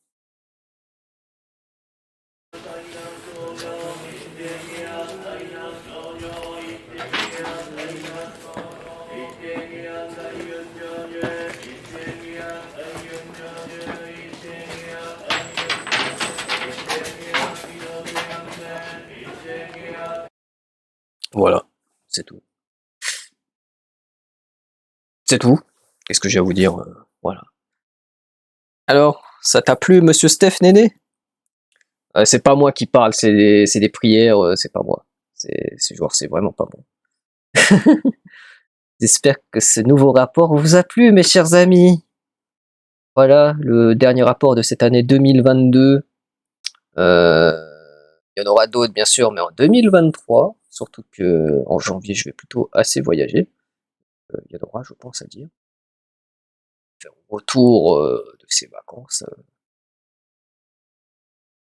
Voilà, c'est tout. C'est tout. Qu'est-ce que j'ai à vous dire? Voilà. Alors, ça t'a plu, monsieur Steph Néné? C'est pas moi qui parle, c'est des prières, c'est pas moi. C'est vraiment pas bon. J'espère que ce nouveau rapport vous a plu, mes chers amis. Voilà, le dernier rapport de cette année 2022. Il y en aura d'autres, bien sûr, mais en 2023. Surtout que en janvier, je vais plutôt assez voyager. Il y en aura, je pense, à dire. Faire un retour de ces vacances.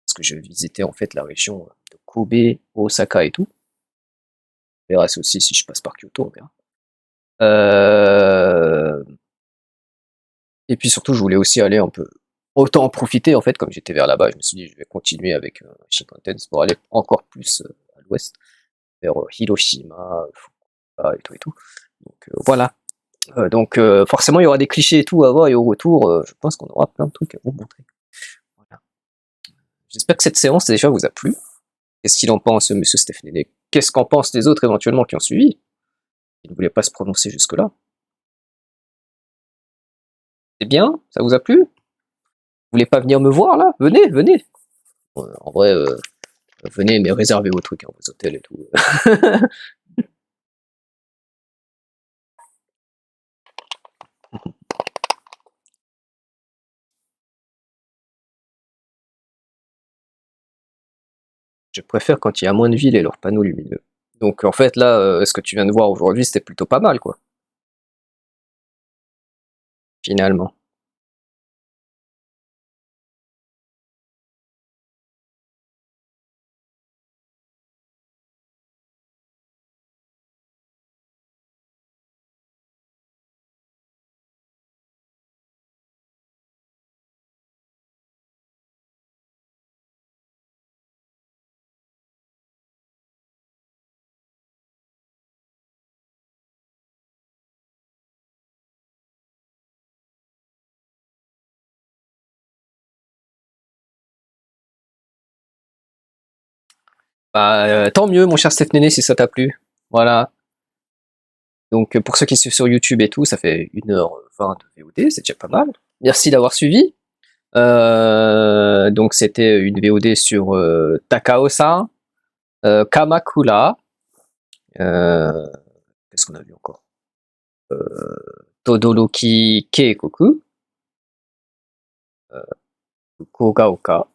Parce que je vais visiter en fait la région de Kobe, Osaka et tout. On verra ça aussi si je passe par Kyoto, on verra. Et puis surtout, je voulais aussi aller un peu, autant en profiter en fait, comme j'étais vers là-bas, je me suis dit je vais continuer avec Shinkansen pour aller encore plus à l'ouest, vers Hiroshima, Fukuoka et tout et tout. Donc voilà. Donc forcément, il y aura des clichés et tout à voir et au retour, je pense qu'on aura plein de trucs à vous montrer. Voilà. J'espère que cette séance déjà vous a plu. Qu'est-ce qu'il en pense, monsieur Stéphane? Qu'est-ce qu'en pensent les autres éventuellement qui ont suivi? Ils ne voulaient pas se prononcer jusque-là. C'est bien? Ça vous a plu? Vous voulez pas venir me voir là? Venez, venez! En vrai, venez, mais réservez vos trucs, hein, vos hôtels et tout. Je préfère quand il y a moins de villes et leurs panneaux lumineux. Donc en fait là, ce que tu viens de voir aujourd'hui, c'était plutôt pas mal, quoi. Finalement. Bah, tant mieux, mon cher Steph Néné, si ça t'a plu. Voilà. Donc pour ceux qui suivent sur YouTube et tout, ça fait 1h20 de VOD, c'est déjà pas mal. Merci d'avoir suivi. Donc c'était une VOD sur Takao-san, Kamakura, qu'est-ce qu'on a vu encore? Todoroki Keikoku, Kogaoka,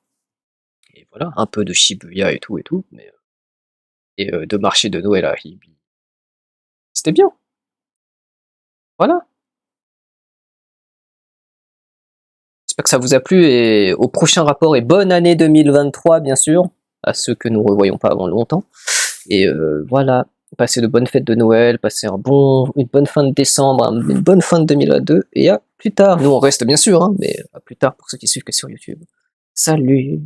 et voilà, un peu de Shibuya et tout, mais et de marché de Noël à Hibi. C'était bien. Voilà. J'espère que ça vous a plu et au prochain rapport et bonne année 2023 bien sûr, à ceux que nous ne revoyons pas avant longtemps. Et voilà, passez de bonnes fêtes de Noël, passez une bonne fin de décembre, une bonne fin de 2022 et à plus tard. Nous on reste bien sûr, hein, mais à plus tard pour ceux qui suivent que sur YouTube. Salut!